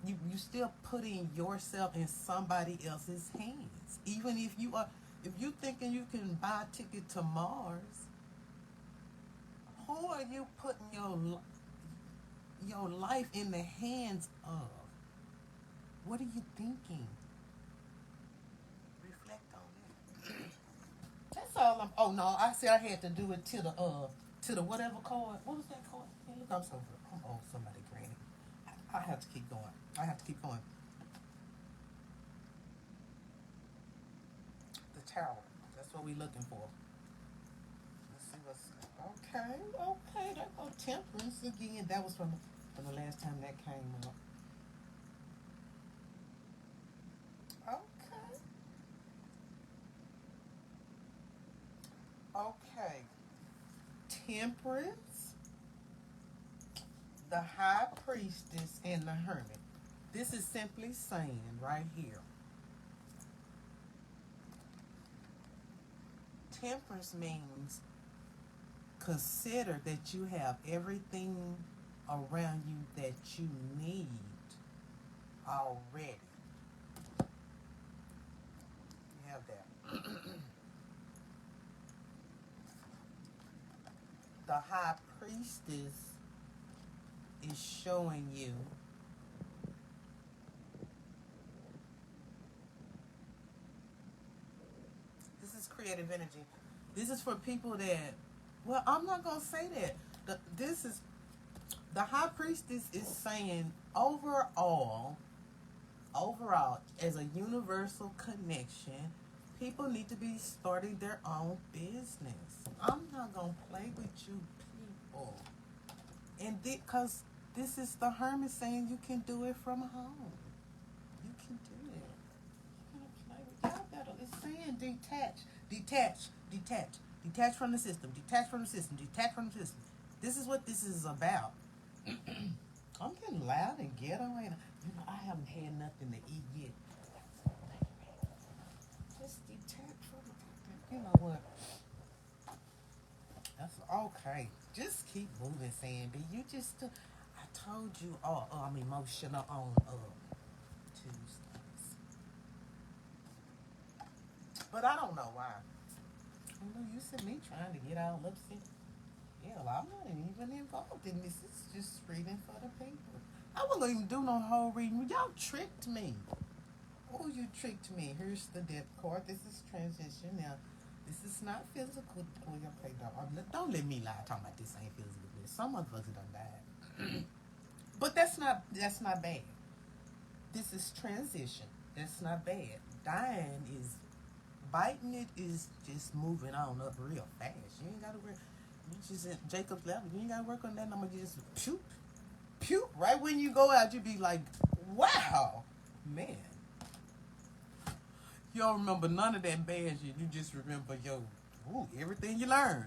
you still putting yourself in somebody else's hands. Even if you thinking you can buy a ticket to Mars, who are you putting your life in the hands of? What are you thinking? Oh no, I said I had to do it to the whatever card. What was that card? Hey, look, I'm old somebody granny. I have to keep going. I have to keep going. The tower. That's what we looking for. Let's see what's okay. Okay, that go temperance again. That was from the last time that came up. Okay. Okay. Temperance, the high priestess, and the hermit. This is simply saying right here. Temperance means consider that you have everything around you that you need already. You have that. The high priestess is showing you this is creative energy. This is for people that, well, I'm not going to say that. This is, the high priestess is saying overall, as a universal connection, people need to be starting their own business. I'm not going to play with you people. And because this is the hermit saying you can do it from home. You can do it. You're gonna play with y'all better. It's saying detach from the system, detach from the system, detach from the system. This is what this is about. I'm getting loud and ghetto, and I haven't had nothing to eat yet. Just detach from it. You know what? That's okay. Just keep moving, Sandy. You just, I told you, I'm emotional on Tuesdays, but I don't know why. You know, you see me trying to get all upset. Yeah, well, I'm not even involved in this. It's just reading for the people. I wasn't even do no whole reading. Y'all tricked me. Oh, you tricked me. Here's the depth card. This is transition. Now, this is not physical. Oh, okay, don't let me lie talking about this ain't physical. Some of us done died. But that's not bad. This is transition. That's not bad. Dying is biting it is just moving on up real fast. You ain't gotta work. You just at Jacob's level. You ain't gotta work on that number. You just pew. Right when you go out, you be like, wow, man. You don't remember none of that bad shit. You just remember everything you learned.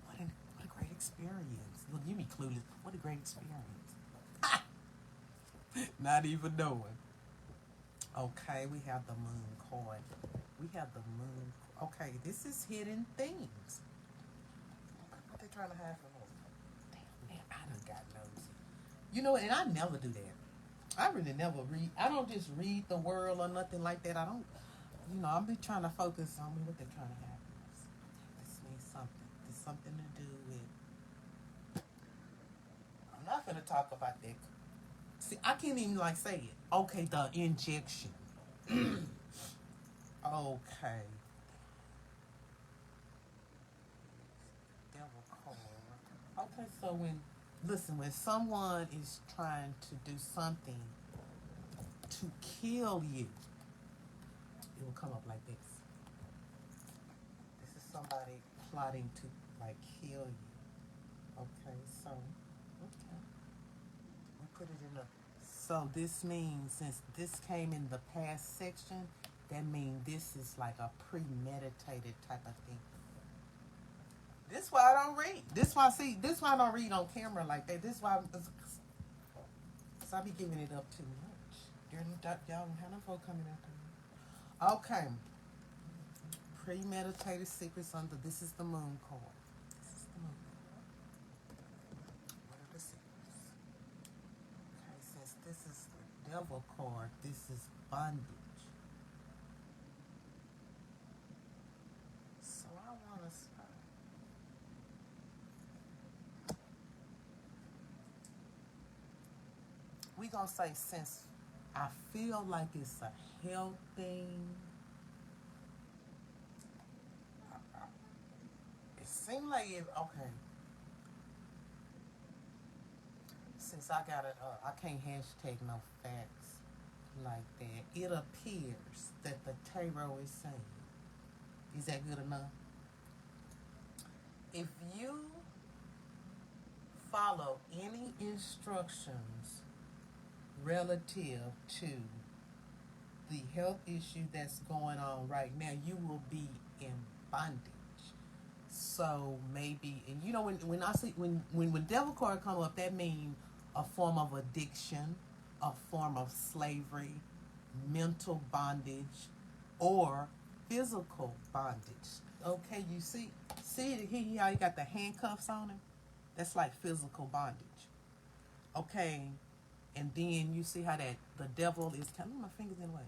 What a great experience. Look, you be clueless. What a great experience. Not even knowing. Okay, we have the moon card. We have the moon. Okay, this is hidden things. What they trying to hide from us? Damn, man, I done got nosy. And I never do that. I really never read. I don't just read the world or nothing like that. I don't. I'm be trying to focus on what they're trying to have. This means something. It's something to do with. I'm not gonna talk about that. See, I can't even say it. Okay, the injection. Okay. Devil card. Okay, so when someone is trying to do something to kill you, it will come up like this. This is somebody plotting to kill you. Okay, so we put it in the. So this means since this came in the past section, that means this is like a premeditated type of thing. This why I don't read. This why I don't read on camera like that. This why cause I be giving it up too much. Y'all don't have no folk coming after me. Okay. Premeditated secrets under. This is the moon card. This is the moon card. What are the secrets? Okay, since this is the devil card, this is bondage. So I want to start. We gonna say since I feel like it's a health thing. seem like it. Okay, since I got it, I can't hashtag no facts like that. It appears that the tarot is saying, is that good enough? If you follow any instructions relative to the health issue that's going on right now, you will be in bondage. So maybe, and you know, when I see when devil card come up, that means a form of addiction, a form of slavery, mental bondage, or physical bondage. Okay, you see how you got the handcuffs on him? That's like physical bondage. Okay, and then you see how that the devil is kind of my fingers in the way.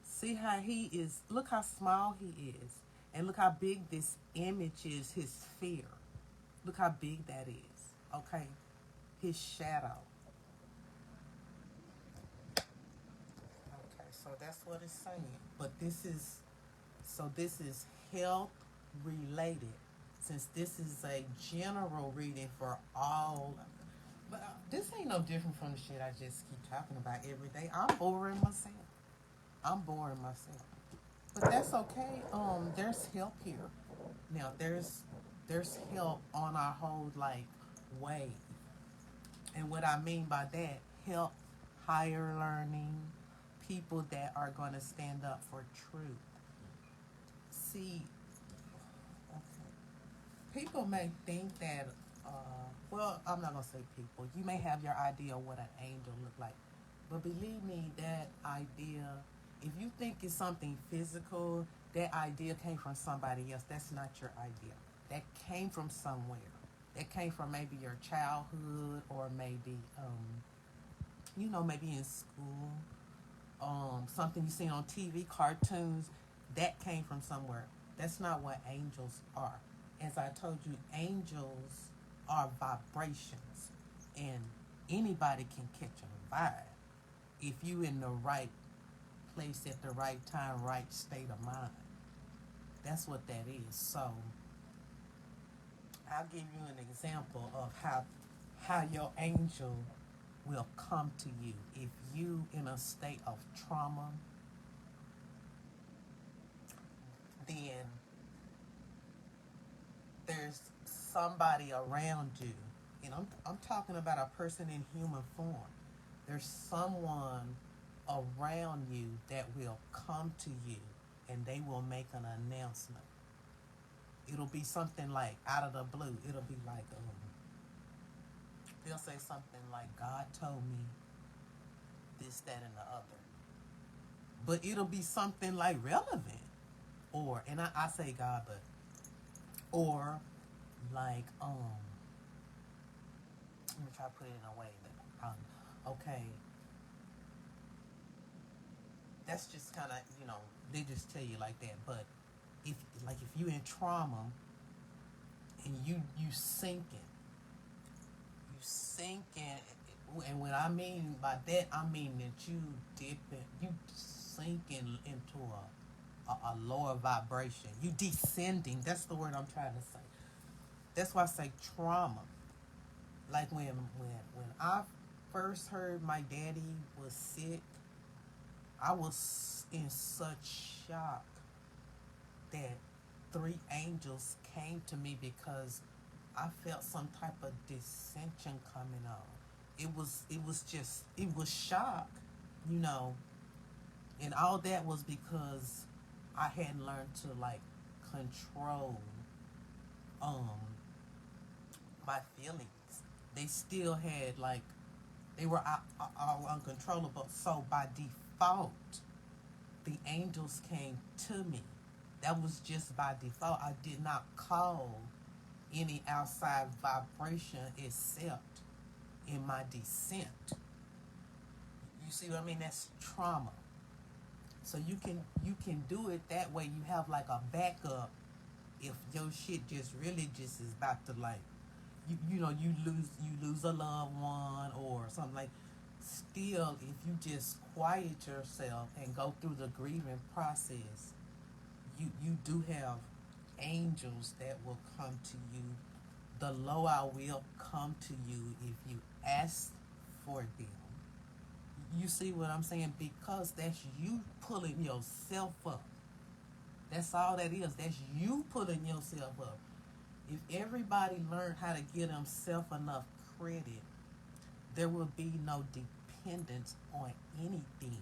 See how he is, look how small he is, and look how big this image is, his fear. Look how big that is. Okay, his shadow. Okay, so that's what it's saying. But this is health related. Since this is a general reading for all, but this ain't no different from the shit I just keep talking about every day. I'm boring myself. I'm boring myself. But that's okay. There's help here. Now there's help on our whole like way. And what I mean by that, help higher learning, people that are gonna stand up for truth. See, okay. People may think that well, I'm not gonna say people. You may have your idea of what an angel look like. But believe me, that idea, if you think it's something physical, that idea came from somebody else. That's not your idea. That came from somewhere. That came from maybe your childhood, or maybe, maybe in school. Something you see on TV, cartoons. That came from somewhere. That's not what angels are. As I told you, angels are vibrations, and anybody can catch a vibe if you in the right place at the right time, right state of mind. That's what that is. So I'll give you an example of how your angel will come to you. If you in a state of trauma, then there's somebody around you. And I'm talking about a person in human form. There's someone around you that will come to you, and they will make an announcement. It'll be something like out of the blue. It'll be like, they'll say something like, God told me this, that, and the other. But it'll be something like relevant. Or, and I say God, but, or like, let me try to put it in a way that, okay, that's just kind of, they just tell you like that. But if you in trauma and you sinking, and what I mean by that, I mean that you sinking into a lower vibration. You descending. That's the word I'm trying to say. That's why I say trauma. Like when I first heard my daddy was sick, I was in such shock that three angels came to me because I felt some type of dissension coming on. It was shock, you know, and all that was because I hadn't learned to like control um my feelings. They still had like they were all uncontrollable. So by default, the angels came to me. That was just by default. I did not call any outside vibration except in my descent. You see what I mean? That's trauma. So you can do it that way. You have like a backup if your shit just really just is about to like you lose a loved one or something like. Still, if you just quiet yourself and go through the grieving process, you do have angels that will come to you. The Loa will come to you if you ask for them. You see what I'm saying? Because that's you pulling yourself up. That's all that is. That's you pulling yourself up. If everybody learned how to give themselves enough credit, there will be no dependence on anything.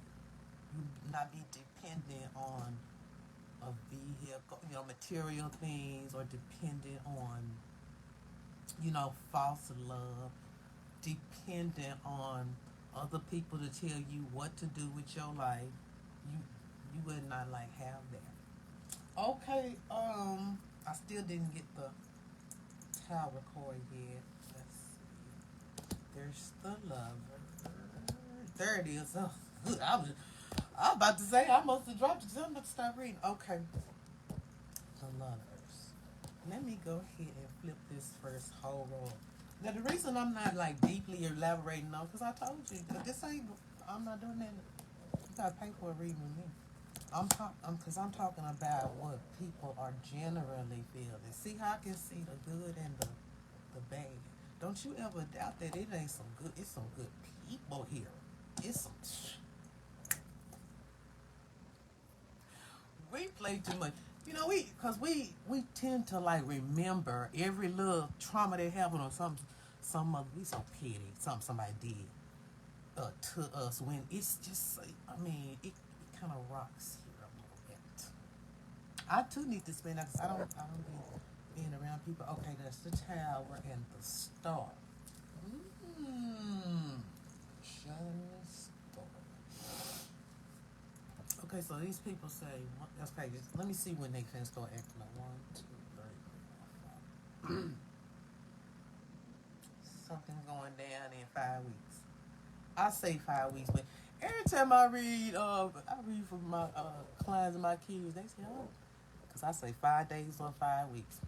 You not be dependent on a vehicle, material things, or dependent on, false love, dependent on other people to tell you what to do with your life. You you would not like have that. Okay, I still didn't get the tower cord yet. Let's see. There's the lover. There it is. Oh, good. I was about to say I must have dropped it. So I'm about to start reading. Okay, the lovers. Let me go ahead and flip this first whole roll. Now the reason I'm not like deeply elaborating on, because I told you that this ain't. I'm not doing that. You gotta pay for a reading with me. Because I'm talking about what people are generally feeling. See how I can see the good and the bad. Don't you ever doubt that it ain't some good. It's some good people here. It's some. We play too much. We tend to like remember every little trauma they happen or something. Some of we so petty. Something somebody did to us when it's just like, it kind of rocks here a little bit. I too need to spend that because I don't be being around people. Okay, that's the tower and the star. Mmm. Shining star. Okay, so these people say, okay, let me see when they can start acting like 1, 2, 3, 4, 5. Something going down in 5 weeks. I say 5 weeks, but every time I read for my clients and my kids, they say, oh, because I say 5 days or 5 weeks.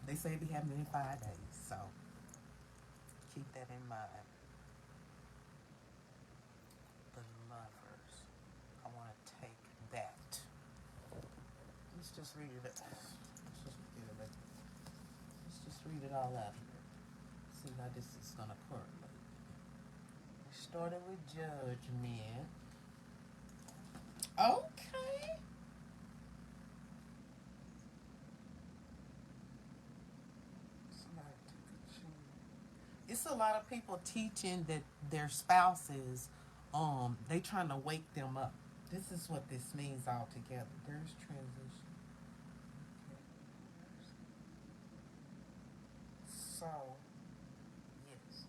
They say it be happening in 5 days, so keep that in mind. The lovers. I want to take that. Let's just read it. Let's just read it all out here. See how this is gonna correlate. We started with judgment. Okay. Somebody took a chance. It's a lot of people teaching that their spouses, they trying to wake them up. This is what this means altogether. There's transition. Okay. So, yes.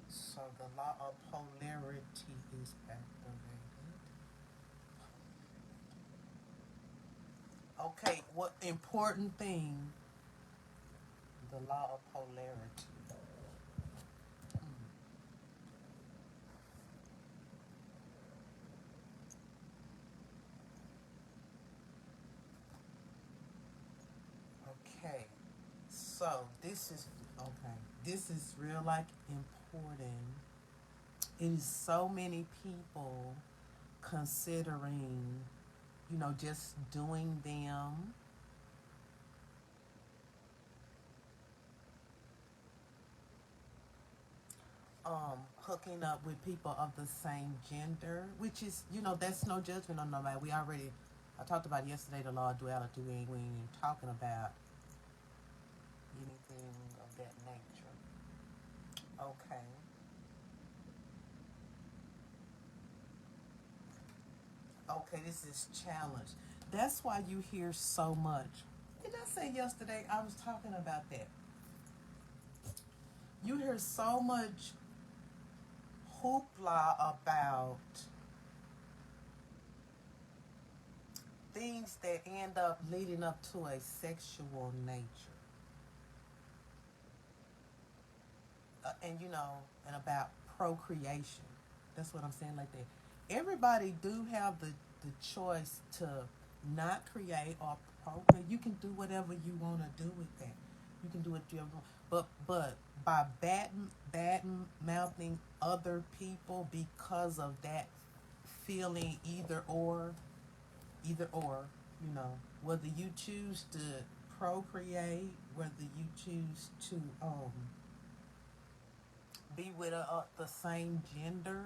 So the law of polarity is activated. Okay, what important thing? The law of polarity. Okay, so this is okay. This is real like important. It is so many people considering, just doing them, hooking up with people of the same gender, which is, that's no judgment on nobody. I talked about yesterday the law of duality. We ain't talking about anything of that nature. Okay. Okay, this is challenge. That's why you hear so much. Didn't I say yesterday I was talking about that? You hear so much hoopla about things that end up leading up to a sexual nature. And about procreation. That's what I'm saying like that. Everybody do have the choice to not create or procreate. You can do whatever you want to do with that. You can do what you want. But by bad mouthing other people because of that feeling either or, Whether you choose to procreate, whether you choose to be with the same gender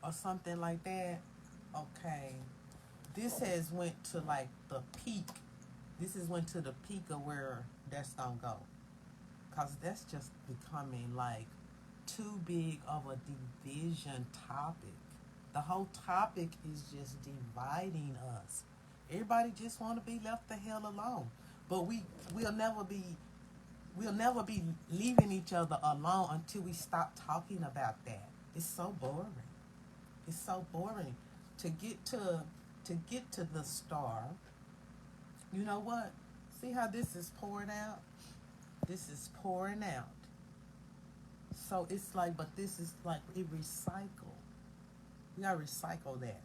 or something like that. Okay, this has went to like the peak. This has went to the peak of where that's gonna go, cause that's just becoming like too big of a division topic. The whole topic is just dividing us. Everybody just want to be left the hell alone. But we'll never be we'll never be leaving each other alone until we stop talking about that. It's so boring. It's so boring to get to the star. You know what? See how this is pouring out? This is pouring out. So it's like, but this is like it recycle. We gotta recycle that.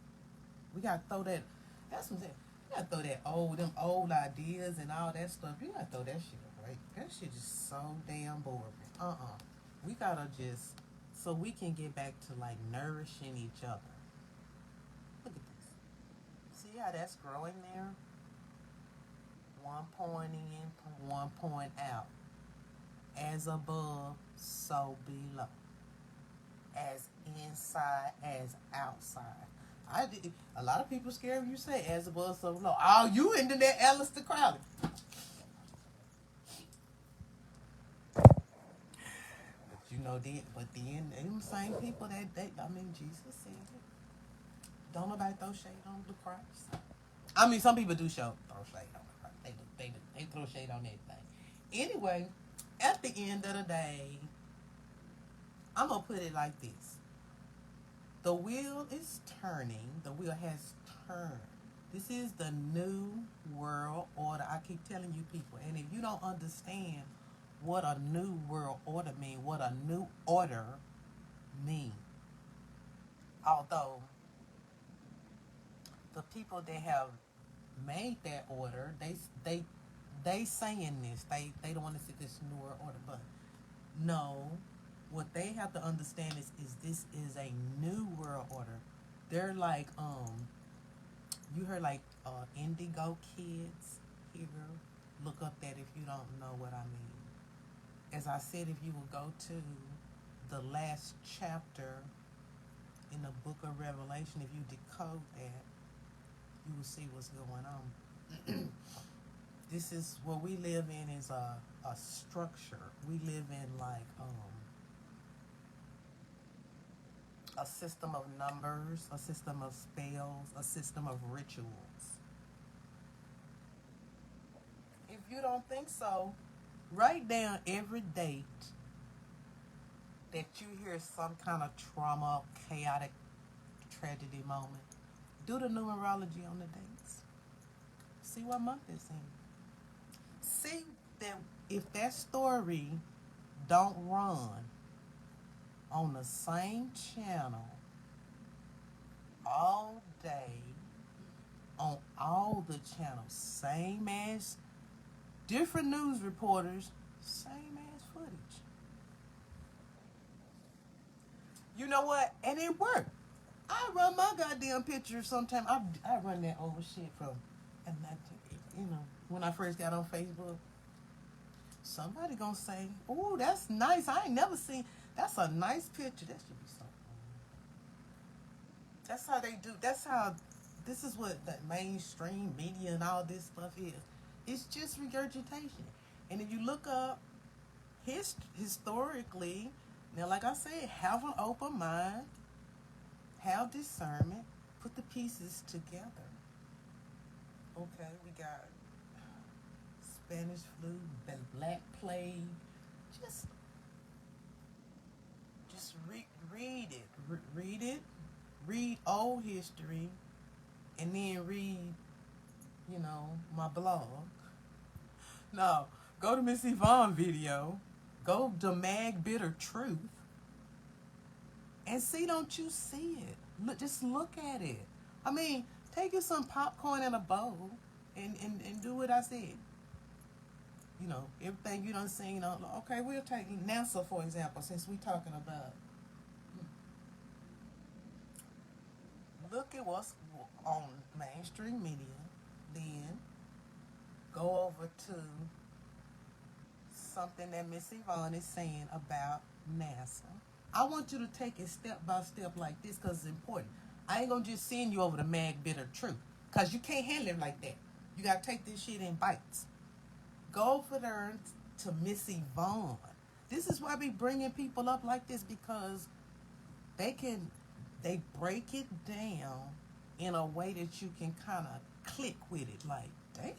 We gotta throw that. That's what I'm saying. You gotta throw them old ideas and all that stuff. You gotta throw that shit away. That shit is so damn boring. We gotta just so we can get back to like nourishing each other. Look at this. See how that's growing there? One point in, one point out. As above, so below. As inside as outside. A lot of people scared when you say as above, so below. Oh, you into that Alistair Crowley. But then them same people Jesus said it. Don't nobody throw shade on the Christ. Some people do throw shade on the Christ. They throw shade on everything. Anyway, at the end of the day, I'm gonna put it like this. The wheel is turning. The wheel has turned. This is the new world order. I keep telling you people. And if you don't understand what a new world order means, what a new order means, although the people that have made that order, they saying this. They don't want to see this new world order, but no. What they have to understand is this is a new world order. They're like you heard like indigo kids here. Look up that if you don't know what I mean. As I said, if you will go to the last chapter in the book of Revelation, if you decode that, you will see what's going on. This is what we live in is a structure. We live in like a system of numbers, a system of spells, a system of rituals. If you don't think so, write down every date that you hear some kind of trauma, chaotic tragedy moment. Do the numerology on the dates. See what month it's in. See that if that story don't run on the same channel all day on all the channels, same as different news reporters, same as footage. You know what? And it worked. I run my goddamn pictures sometimes. I run that old shit from, and that, when I first got on Facebook, somebody gonna say, "Oh, that's nice. I ain't never seen. That's a nice picture. That should be so." That's how they do. That's how. This is what the mainstream media and all this stuff is. It's just regurgitation. And if you look up historically, now, like I said, have an open mind, have discernment, put the pieces together. Okay, we got Spanish flu, Black Plague. Just, read it. Read it. Read old history, and then read, my blog. No, go to Miss Yvonne video. Go to Mag Bitter Truth. And see, don't you see it? Just look at it. Take you some popcorn in a bowl and do what I said. Everything you done seen. Okay, we'll take NASA, for example, since we talking about. Look at what's on mainstream media. then go over to something that Miss Yvonne is saying about NASA. I want you to take it step by step like this because it's important. I ain't gonna just send you over the mag bit of truth because you can't handle it like that. You gotta take this shit in bites. Go over there to Miss Yvonne. This is why I be bringing people up like this because they can they break it down in a way that you can kind of click with it. Like, damn,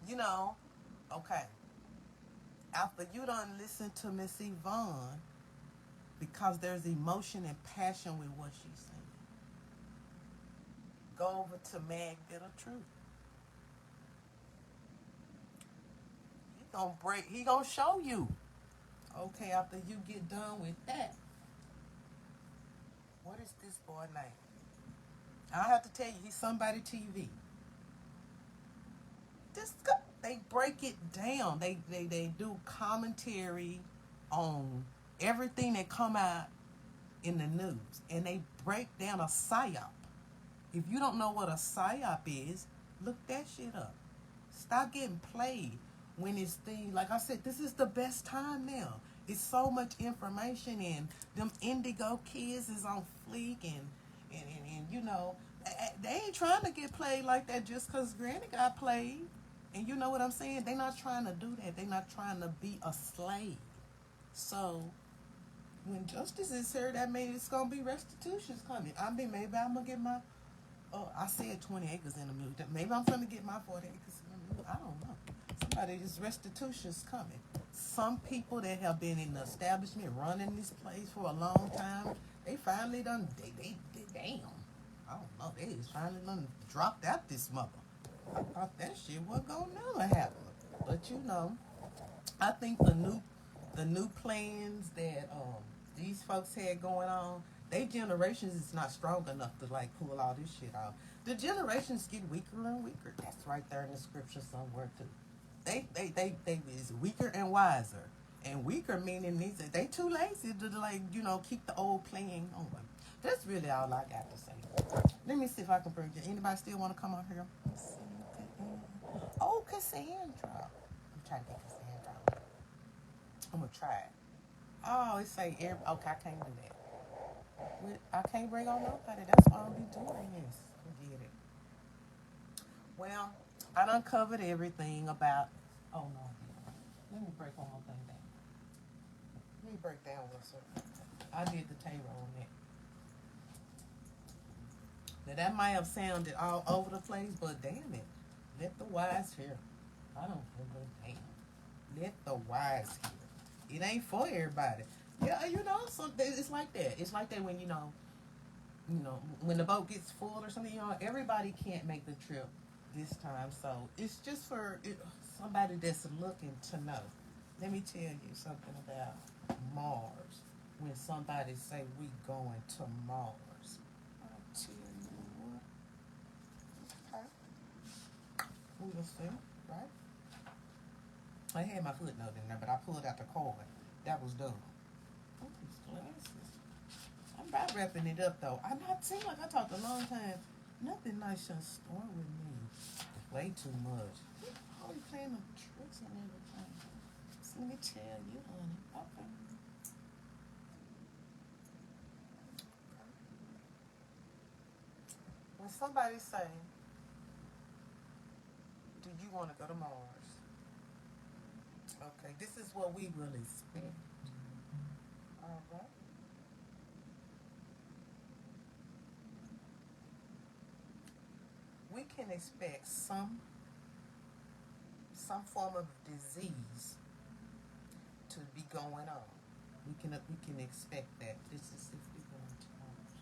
you know, okay. After you done listen to Miss Yvonne, because there's emotion and passion with what she's saying, go over to Mag Bitter Truth. He gonna show you. Okay, after you get done with that, what is this boy name? I have to tell you, he's somebody TV. This they break it down. They do commentary on everything that come out in the news, and they break down a psyop. If you don't know what a psyop is, look that shit up. Stop getting played when it's things. Like I said, this is the best time now. It's so much information, and them indigo kids is on fleek, and you know, they ain't trying to get played like that just because Granny got played. And you know what I'm saying? They not trying to do that. They not trying to be a slave. So when justice is here, that means it's gonna be restitutions coming. I mean, maybe I'm gonna get my. Oh, I said 20 acres in the middle. Maybe I'm gonna get my 40 acres in the middle. I don't know. Somebody just restitutions coming. Some people that have been in the establishment running this place for a long time, they finally done. They damn. I don't know. They just finally done dropped out this mother. I thought that shit wasn't gonna never happen. But you know, I think the new plans that these folks had going on, they generations is not strong enough to like pull all this shit off. The generations get weaker and weaker. That's right there in the scripture somewhere too. They is weaker and wiser. And weaker meaning they too lazy to like, keep the old plan on. That's really all I got to say. Let me see if I can bring you. Anybody still want to come on here? Oh, Cassandra. I'm trying to get Cassandra. I'm going to try it. Oh, it say, okay, I can't do that. I can't bring on nobody. That's why I'll be doing this. Forget it. Well, I done covered everything about, oh no. Let me break one more thing down. Let me break down what's up. I did the table on that. Now that might have sounded all over the place, but damn it. Let the wise hear. I don't give a damn. Let the wise hear. It ain't for everybody. Yeah, it's like that. It's like that when when the boat gets full or something. Everybody can't make the trip this time, so it's just for somebody that's looking to know. Let me tell you something about Mars. When somebody say we going to Mars, I'll tell you what. Okay. We'll see, right? I had my footnote in there, but I pulled out the card. That was done. Oh, these glasses. I'm about wrapping it up, though. I'm not seem like I talked a long time. Nothing nice shall start with me. Way too much. Always playing the tricks and everything. So let me tell you, honey. Okay. When somebody say, do you want to go to Mars? Okay, this is what we will expect. All right. We can expect some form of disease to be going on. We can expect that. This is if we're going to Mars.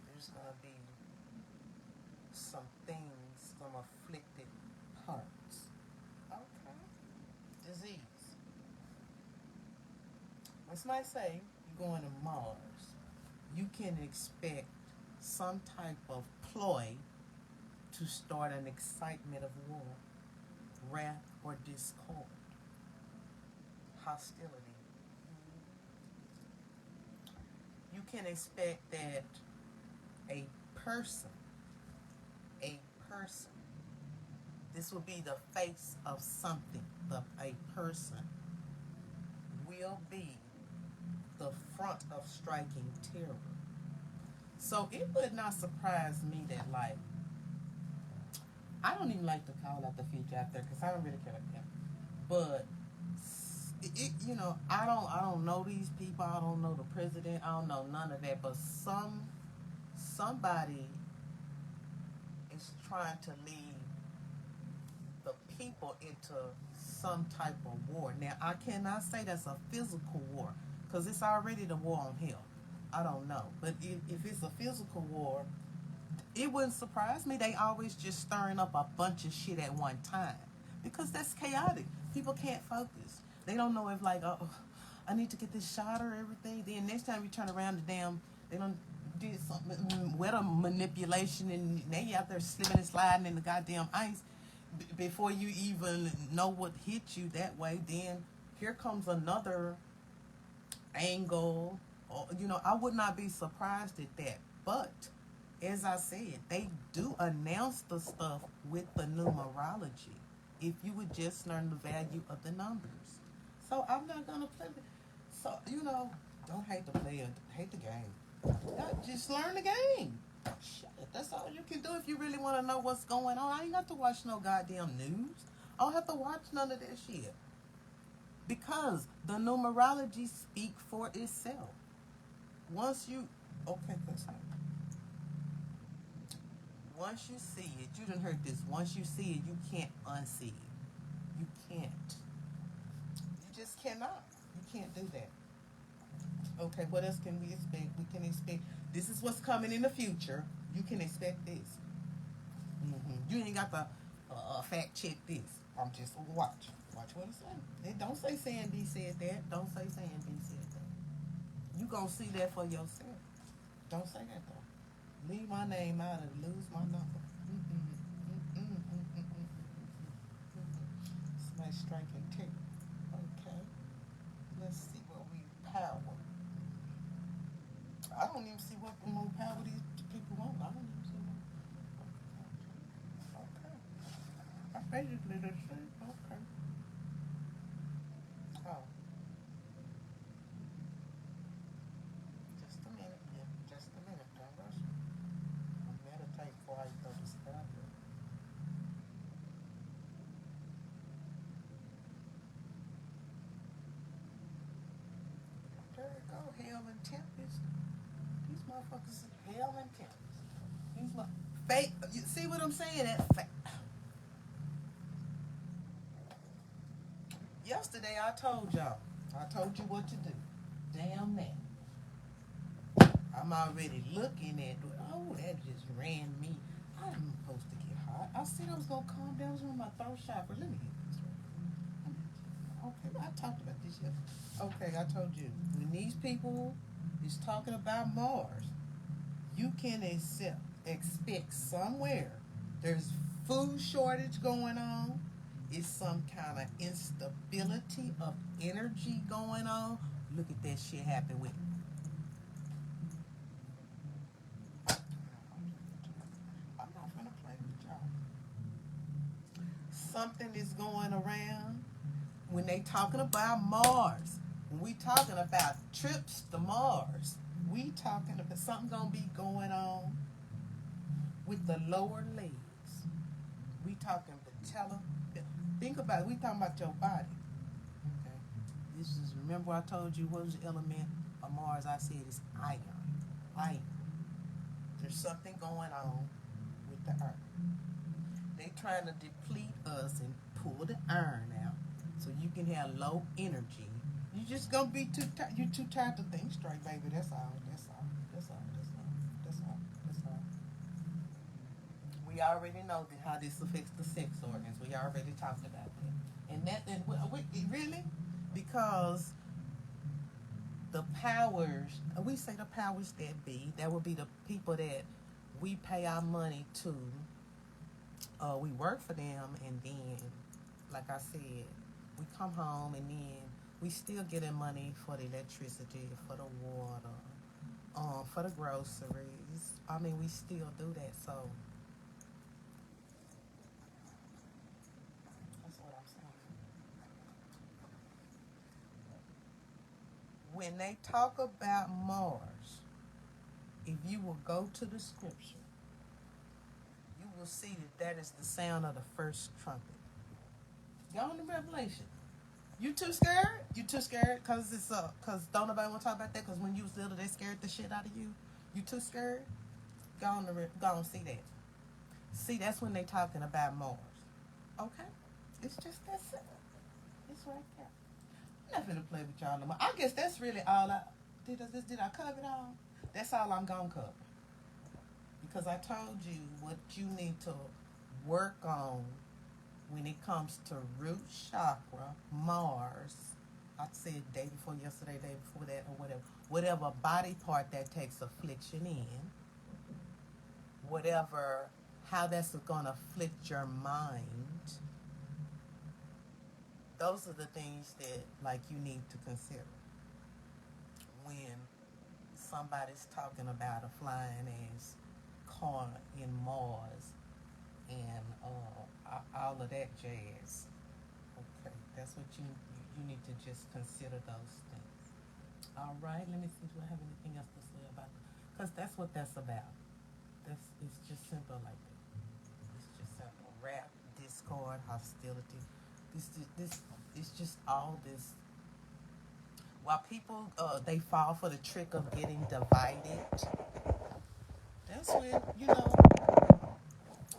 There's gonna be some things, some afflicted parts. Okay. Disease. When somebody say you're going to Mars, you can expect some type of ploy to start an excitement of war, wrath, or discord, hostility. You can expect that a person, a person. This will be the face of something. A person will be the front of striking terror. So it would not surprise me that, like, I don't even like to call out the future out there because I don't really care about them. But I don't know these people. I don't know the president. I don't know none of that. But somebody is trying to lead the people into some type of war. Now, I cannot say that's a physical war because it's already the war on hell. I don't know. But if it's a physical war, it wouldn't surprise me. They always just stirring up a bunch of shit at one time because that's chaotic. People can't focus. They don't know if, like, oh, I need to get this shot or everything. Then next time you turn around, they don't did something, weather manipulation, and they out there slipping and sliding in the goddamn ice before you even know what hit you that way. Then here comes another angle. I would not be surprised at that. But as I said, they do announce the stuff with the numerology. If you would just learn the value of the numbers. So I'm not gonna play. So don't hate the player, hate the game. Just learn the game. Shit, that's all you can do if you really want to know what's going on. I ain't got to watch no goddamn news. I don't have to watch none of that shit. Because the numerology speak for itself. Once you see it, you done heard this. Once you see it, you can't unsee it. You can't. You just cannot. You can't do that. Okay, what else can we expect? We can expect this is what's coming in the future. You can expect this. You ain't got to fact check this. I'm just watch what it's saying. Don't say Sandy said that. Don't say Sandy said that. You gonna see that for yourself. Don't say that though. Leave my name out and lose my number. Somebody striking tick. Okay. Let's see what we power. I don't even see what more power these people want. I don't even see what. Okay. I basically the same. Okay. Oh. Just a minute. Yeah, just a minute. Don't rush me. I'll meditate before I throw this out there. There you go. Hell and tempest. These motherfuckers is hell and tempest. These fake. You see what I'm saying? That fake. Yesterday I told y'all. I told you what to do. Damn that. I'm already looking at. Oh, that just ran me. I'm supposed to get hot. I said I was gonna calm down. It was on my throat chakra. Let me get this right. Okay, I talked about this yesterday. Okay, I told you when these people is talking about Mars, you can expect somewhere there's food shortage going on. It's some kind of instability of energy going on. Look at that shit happen with. I'm not gonna play with y'all. Something is going around when they talking about Mars. When we talking about trips to Mars, we talking about something gonna be going on with the lower legs. We talking patella. Think about it. We talking about your body. Okay. This is remember I told you what was the element of Mars? I said it's iron. Iron. There's something going on with the earth. They trying to deplete us and pull the iron out so you can have low energy. You just gonna be too tired. You too tired to think straight, baby. That's all. That's all. That's all. That's all. That's all. That's all. We already know how this affects the sex organs. We already talked about that. And really, because the powers, we say the powers that be, that would be the people that we pay our money to. We work for them, and then, like I said, we come home, and then we still getting money for the electricity, for the water, for the groceries. I mean, we still do that. So when they talk about Mars, if you will go to the scripture, you will see that that is the sound of the first trumpet. Go on to Revelation. You too scared? You too scared? Cause it's cause don't nobody want to talk about that. Cause when you was little, they scared the shit out of you. You too scared? Go on, see that. See, that's when they talking about Mars. Okay, it's just that simple. It's right there. I'm not finna play with y'all no more. I guess that's really all I did. I cover it all? That's all I'm gonna cover because I told you what you need to work on when it comes to root chakra, Mars. I said day before yesterday, day before that, or whatever. Whatever body part that takes affliction in, whatever, how that's going to afflict your mind, those are the things that, like, you need to consider when somebody's talking about a flying ass car in Mars and all of that jazz. Okay, that's what you need to just consider those things. All right, let me see. Do I have anything else to say about it? Because that's what that's about. It's just simple like that. It's just simple. Rap, discord, hostility. This it's just all this. While people they fall for the trick of getting divided, that's when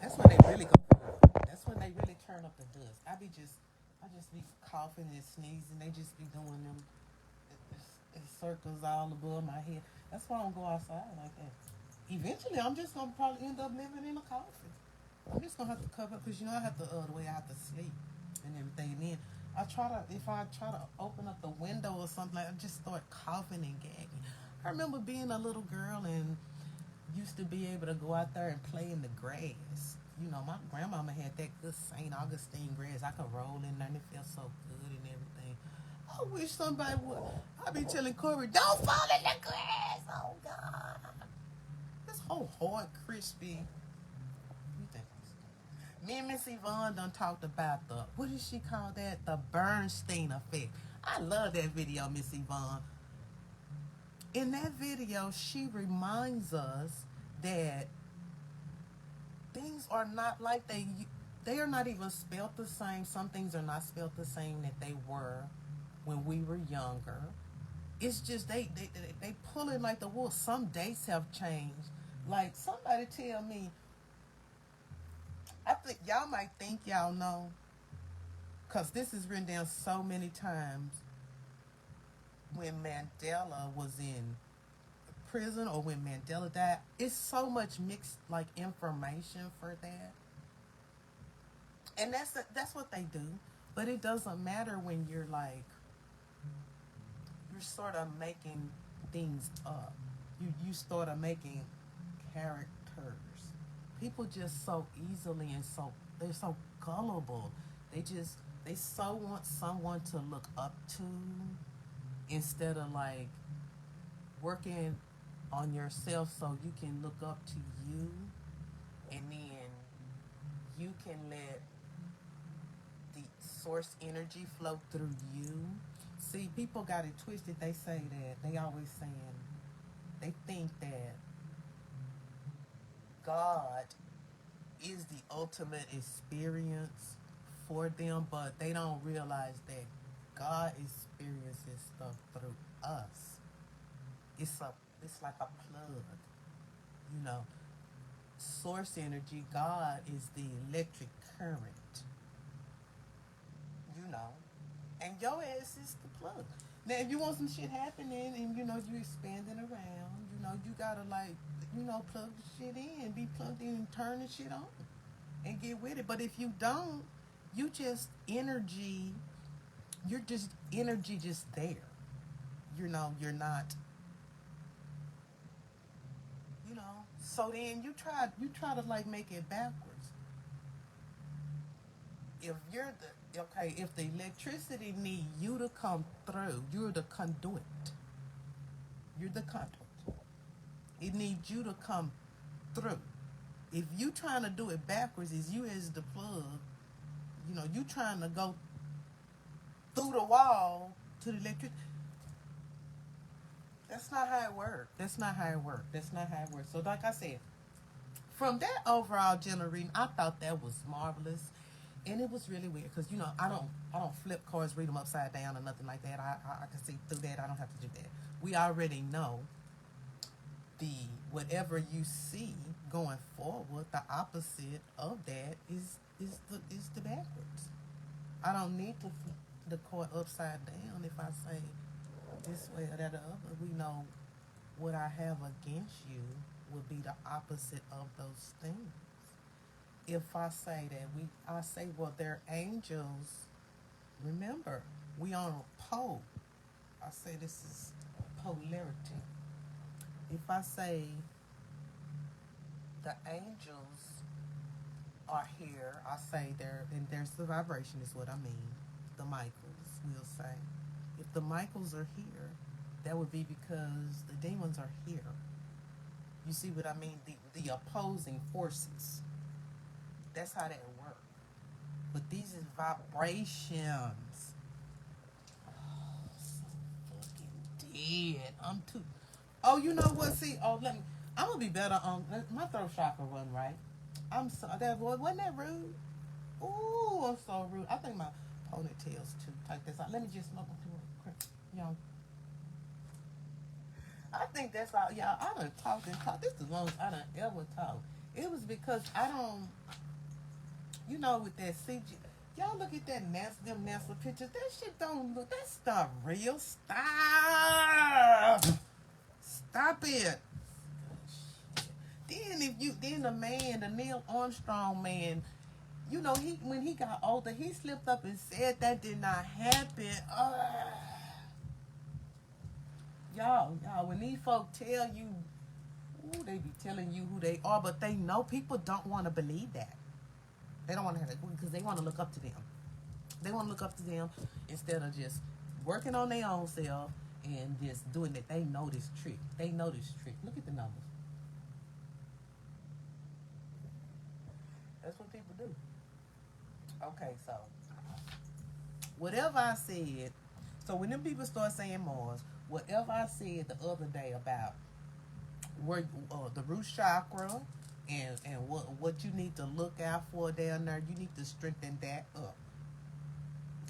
that's when they really go. That's when they really turn up the dust. I just be coughing and sneezing. They just be doing them circles all above my head. That's why I don't go outside like that. Eventually, I'm just gonna probably end up living in a coffin. I'm just gonna have to cover because I have to the way I have to sleep and everything. And then if I try to open up the window or something, I just start coughing and gagging. I remember being a little girl and used to be able to go out there and play in the grass. My grandmama had that good St. Augustine grass. I could roll in there and it felt so good and everything. I wish somebody would. I be telling Corey, don't fall in the grass. Oh God, this whole hard, crispy. You think me and Miss Yvonne done talked about what did she call that? The Bernstein effect. I love that video, Miss Yvonne. In that video, she reminds us that things are not like they are not even spelt the same. Some things are not spelt the same that they were when we were younger. It's just they pull it like the wool. Some dates have changed. Like somebody tell me, I think y'all might think y'all know, cause this is written down so many times. When Mandela was in prison or when Mandela died, it's so much mixed like information for that, and that's what they do. But it doesn't matter when you're sort of making things up. You sort of making characters. People just so easily and they're so gullible. They so want someone to look up to instead of like working on yourself so you can look up to you, and then you can let the source energy flow through you. See, people got it twisted. They say that they always saying they think that God is the ultimate experience for them, but they don't realize that God experiences stuff through us. It's like a plug, you know. Source energy, God is the electric current, you know. And your ass is the plug. Now if you want some shit happening and you expanding around, you gotta plug the shit in, be plugged in and turn the shit on and get with it. But if you don't, you just energy you're just energy just there. You're not so then you try to like make it backwards. If the electricity need you to come through, you're the conduit. You're the conduit. It needs you to come through. If you trying to do it backwards, is you as the plug, you trying to go through the wall to the electric. That's not how it works. That's not how it works. That's not how it works. So, like I said, from that overall general reading, I thought that was marvelous, and it was really weird because I don't flip cards, read them upside down or nothing like that. I can see through that. I don't have to do that. We already know the whatever you see going forward, the opposite of that is the backwards. I don't need to flip the card upside down if I say this way or that or other. We know what I have against you would be the opposite of those things. If I say that I say, well, they're angels. Remember, we on a pole. I say this is polarity. If I say the angels are here, I say and there's the vibration is what I mean. The Michaels, we'll say. If the Michaels are here, that would be because the demons are here. You see what I mean? The opposing forces. That's how that works. But these is vibrations. Oh, so fucking dead. I'm too. Oh, you know what? See, let me. I'm gonna be better on my throat chakra one, right? I'm so that boy wasn't that rude? Ooh, I'm so rude. I think my ponytail's too tight. This out. Let me just smoke into it. Y'all. I think that's all, y'all. I done talked and talked. This is the longest I done ever talked. It was because I don't, with that CG. Y'all look at that them NASA pictures. That shit don't look. That's not real. Stop. Stop it. Then the man, the Neil Armstrong man, he when he got older, he slipped up and said that did not happen. Y'all, when these folk tell you, ooh, they be telling you who they are, but they know people don't want to believe that. They don't want to have it because they want to look up to them. They want to look up to them instead of just working on their own self and just doing it. They know this trick. They know this trick. Look at the numbers. That's what people do. Okay, so whatever I said, so when them people start saying Mars, whatever I said the other day about where the root chakra and what you need to look out for down there, you need to strengthen that up.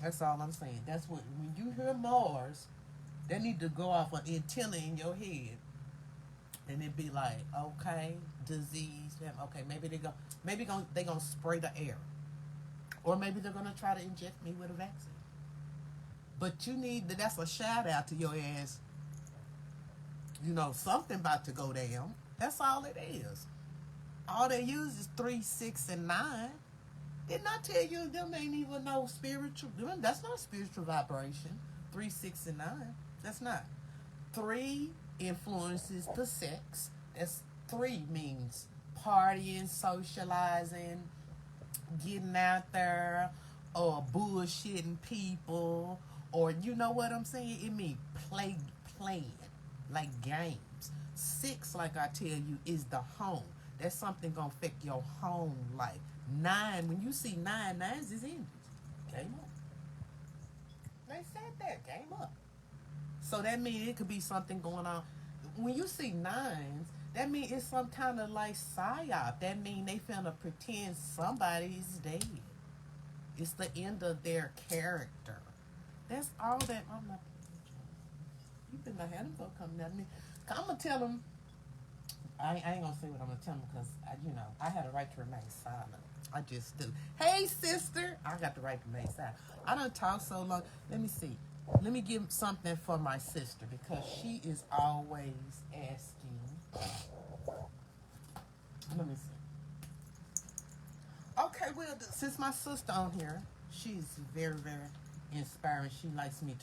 That's all I'm saying. That's what when you hear Mars, they need to go off an antenna in your head, and it be like, okay, disease. Okay, maybe they gonna spray the air, or maybe they're gonna try to inject me with a vaccine. But you need that's a shout out to your ass. Something about to go down. That's all it is. All they use is 3, 6, and 9. Didn't I tell you them ain't even no spiritual? That's not spiritual vibration. 3, 6, and 9. That's not. 3 influences the sex. That's 3 means partying, socializing, getting out there, or bullshitting people, or you know what I'm saying? It means playing, like games. 6, like I tell you, is the home. That's something gonna affect your home life. 9, when you see 9, 9s is endings. Game up. They said that, game up. So that means it could be something going on. When you see 9s, that means it's some kind of like psyop. That means they finna pretend somebody's dead. It's the end of their character. That's all that. I'm not. You couldn't have had them go coming at me. I'm gonna tell them. I ain't gonna say what I'm gonna tell them because I had a right to remain silent. I just do. Hey, sister, I got the right to remain silent. I done talked so long. Let me see. Let me give something for my sister because she is always asking. Let me see. Okay, well, since my sister on here, she's very, very inspiring. She likes me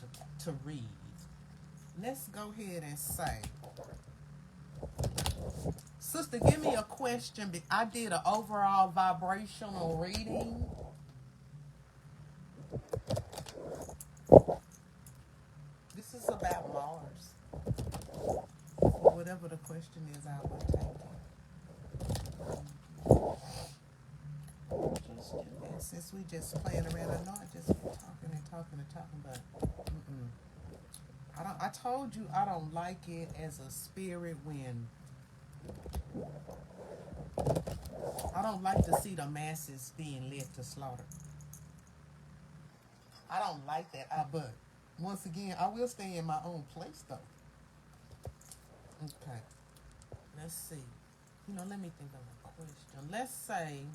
to read. Let's go ahead and say, sister, give me a question. I did an overall vibrational reading. This is about Mars. Whatever the question is, I will take it. Just do that. Since we just playing around, I know I just been talking and talking and talking, but I told you I don't like it as a spirit when I don't like to see the masses being led to slaughter. I don't like that. But once again, I will stay in my own place though. Okay. Let's see. Let me think of a question. Let's say,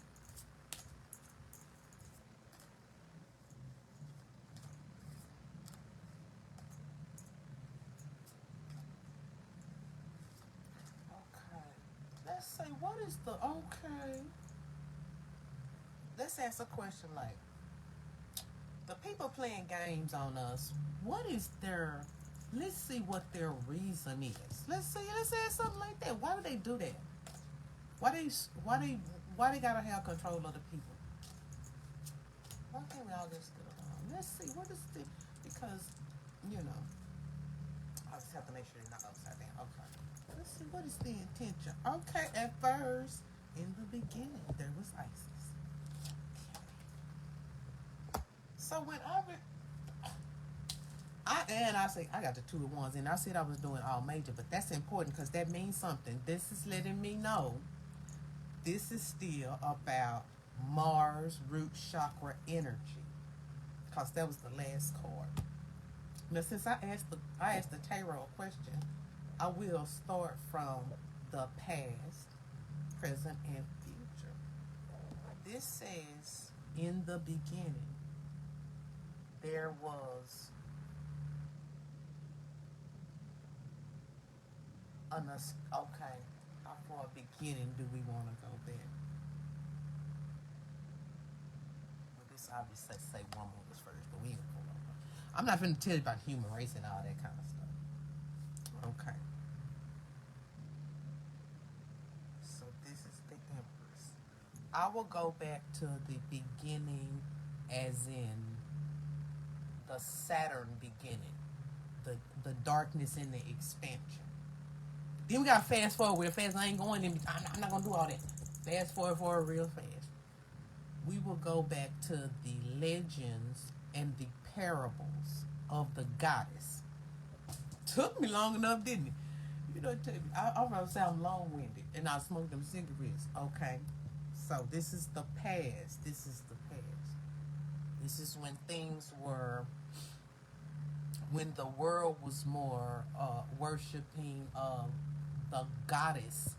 okay. Let's say, what is the okay? Let's ask a question like, the people playing games on us. What is their? Let's see what their reason is. Let's see. Let's say something like that. Why do they do that? Why they? Why they? Why they gotta have control of the people? Why can't we all just get along? Let's see. What is the? Because, you know, I just have to make sure they're not upside down. Okay. Let's see. What is the intention? Okay. At first, in the beginning, there was ISIS. So when I say I got the two ones, and I said I was doing all major, but that's important because that means something. This is letting me know this is still about Mars root chakra energy, because that was the last card. Now, since I asked the tarot a question, I will start from the past, present, and future. This says in the beginning there was okay. How far beginning do we want to go there? Well, this obviously say woman was first, but we ain't gonna go over. I'm not going to tell you about human race and all that kind of stuff. Okay. So this is the Empress. I will go back to the beginning, as in the Saturn beginning, the darkness and the expansion. Then we got fast forward real fast. I ain't going in. I'm not gonna do all that. Fast forward real fast. We will go back to the legends and the parables of the goddess. Took me long enough, didn't it? I'm gonna sound long winded, and I smoked them cigarettes. Okay, so this is the past. This is the past. This is when things were, when the world was more worshiping the goddess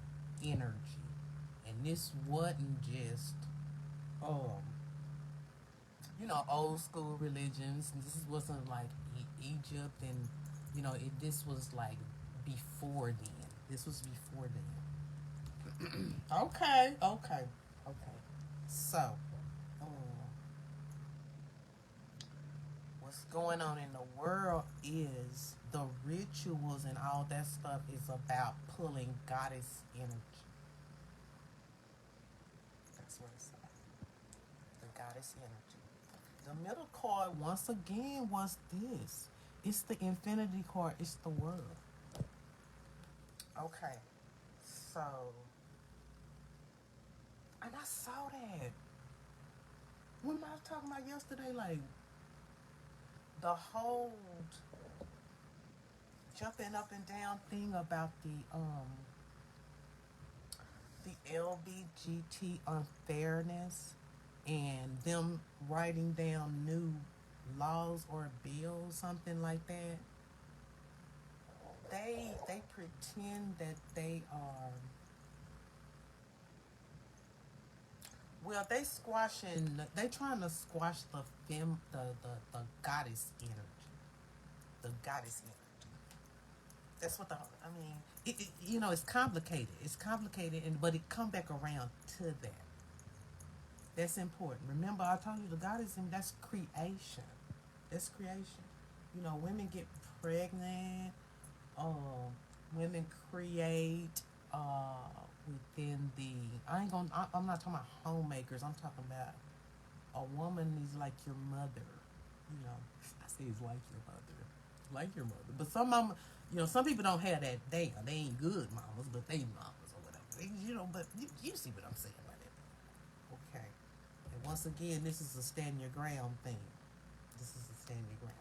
energy, and this wasn't just um old school religions. This wasn't like Egypt, and this was like before then. This was before then. Okay, okay, okay. So, um, what's going on in the world is the rituals and all that stuff is about pulling goddess energy. That's what it's about. The goddess energy. The middle card, once again, was this. It's the infinity card. It's the world. Okay. So, and I saw that. When I was talking about yesterday, like, the whole jumping up and down thing about the LBGT unfairness and them writing down new laws or bills, something like that. They pretend that they are, well, they trying to squash the goddess energy. The goddess energy. That's what it's complicated. It's complicated, but it come back around to that. That's important. Remember, I told you the goddess, and that's creation. That's creation. Women get pregnant. Women create within the. I'm not talking about homemakers. I'm talking about a woman is like your mother. I say it's like your mother, like your mother. But some people don't have that. They ain't good mamas, but they mamas or whatever. But you see what I'm saying by that. Okay. And once again, this is a stand your ground thing. This is a stand your ground.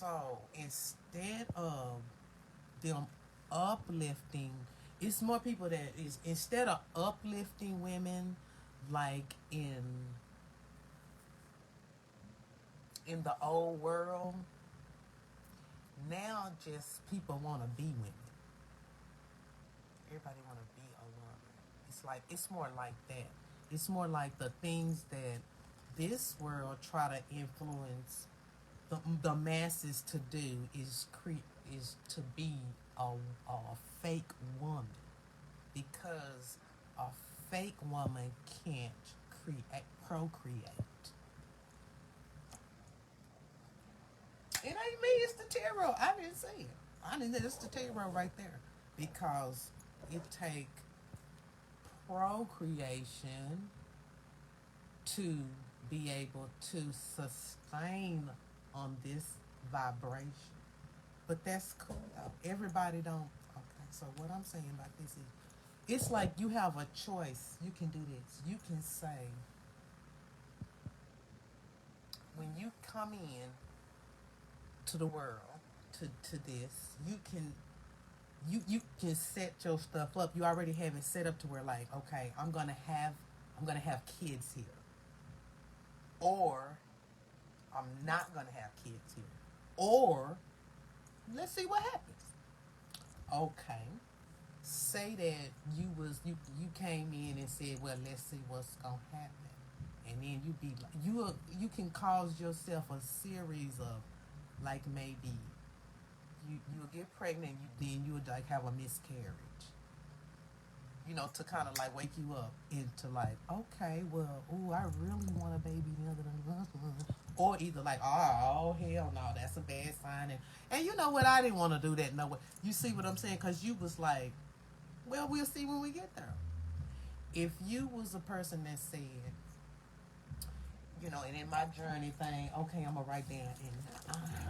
So instead of them uplifting, it's more people that is instead of uplifting women like in the old world, now just people want to be women. Everybody want to be a woman. It's like it's more like that. It's more like the things that this world try to influence the masses to do is to be a fake woman because a fake woman can't procreate. It ain't me. It's the tarot. I didn't say it. I didn't. It's the tarot right there because it take procreation to be able to sustain on this vibration. But that's cool though. Everybody don't. Okay. So what I'm saying about this is, it's like you have a choice. You can do this. You can say when you come in to the world to this, you can set your stuff up. You already have it set up to where like, okay, I'm gonna have kids here, or I'm not gonna have kids here, or let's see what happens. Okay, say that you came in and said, well, let's see what's gonna happen, and then you be like, you can cause yourself a series of like maybe you'll get pregnant, then you would like have a miscarriage, to kind of like wake you up into like, okay, well, ooh, I really want a baby other than the husband. Or either like, oh hell no, that's a bad sign, and you know what, I didn't want to do that no way. You see what I'm saying? Because you was like, well, we'll see when we get there. If you was a person that said, and in my journey thing, okay, I'm gonna write down, and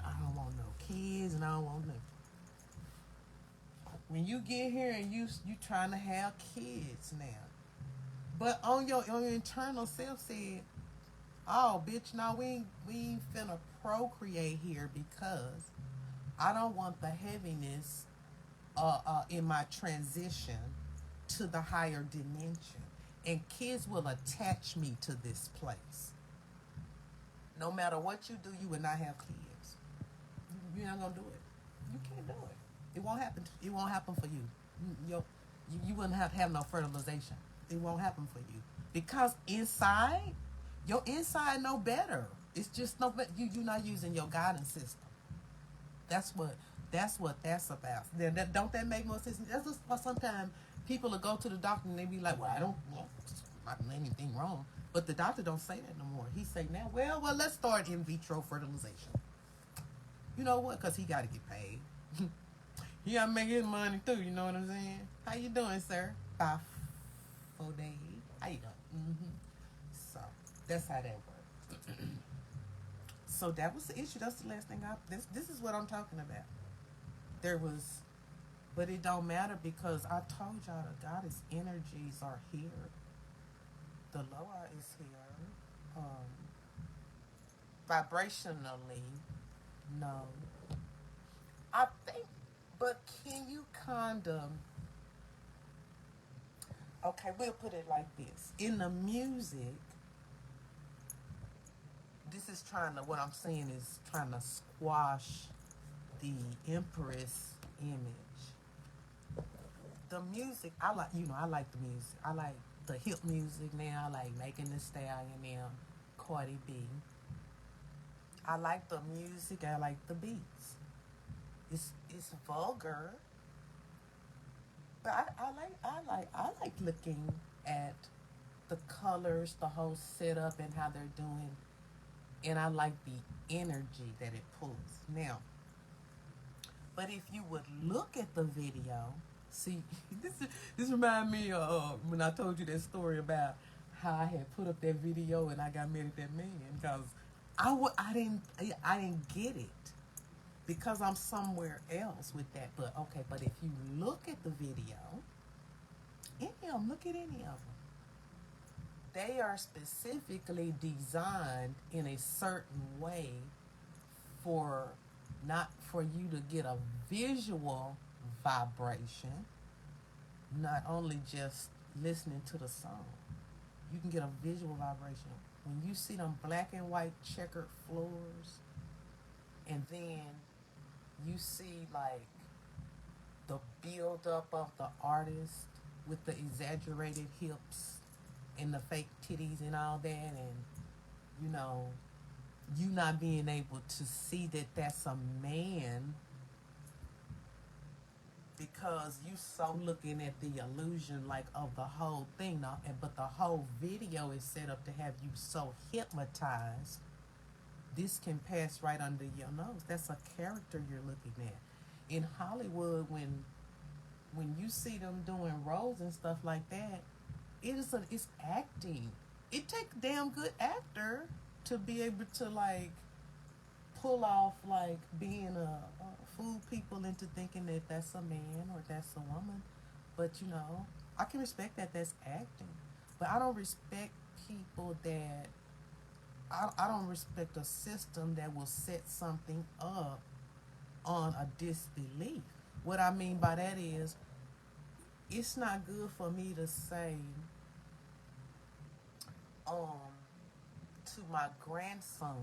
I don't want no kids, and I don't want no. When you get here and you trying to have kids now, but on your internal self said, oh bitch, no, we ain't finna procreate here because I don't want the heaviness in my transition to the higher dimension, and kids will attach me to this place. No matter what you do, you will not have kids. You're not gonna do it. You can't do it. It won't happen. It won't happen for you. You wouldn't have no fertilization. It won't happen for you because inside, your inside know better. It's just no. You're not using your guidance system. That's what. That's about. Don't that make more sense? That's just why sometimes people will go to the doctor and they be like, "Well, I don't. Well, not anything wrong." But the doctor don't say that no more. He say now, well, let's start in vitro fertilization. You know what? Because he got to get paid. He got to make his money too. You know what I'm saying? How you doing, sir? 5 4 days. How you doing? So that's how that works. So that was the issue. That's the last thing This is what I'm talking about. There was, but it don't matter because I told y'all the goddess energies are here. The Loa is here. Vibrationally, no. I think, but can you condom? Okay, we'll put it like this. In the music, this is trying to, what I'm saying is trying to squash the Empress image. The music, I like the music. I like the hip music now. I like Megan Thee Stallion now, Cardi B. I like the music. I like the beats. It's vulgar, but I like looking at the colors, the whole setup, and how they're doing, and I like the energy that it pulls. Now, but if you would look at the video, see, this reminds me of when I told you that story about how I had put up that video and I got mad at that man because I didn't get it because I'm somewhere else with that. But okay, but if you look at the video, look at any of them. They are specifically designed in a certain way for not for you to get a visual vibration, not only just listening to the song. You can get a visual vibration. When you see them black and white checkered floors, and then you see like the build up of the artist with the exaggerated hips and the fake titties and all that, and you know, you not being able to see that that's a man because you so looking at the illusion like of the whole thing now, and but the whole video is set up to have you so hypnotized. This can pass right under your nose. That's a character you're looking at. In Hollywood, when you see them doing roles and stuff like that, it's acting. It takes a damn good actor to be able to like pull off like being a fool people into thinking that that's a man or that's a woman. But you know, I can respect that that's acting, but I don't respect people that I don't respect a system that will set something up on a disbelief. What I mean by that is it's not good for me to say um to my grandson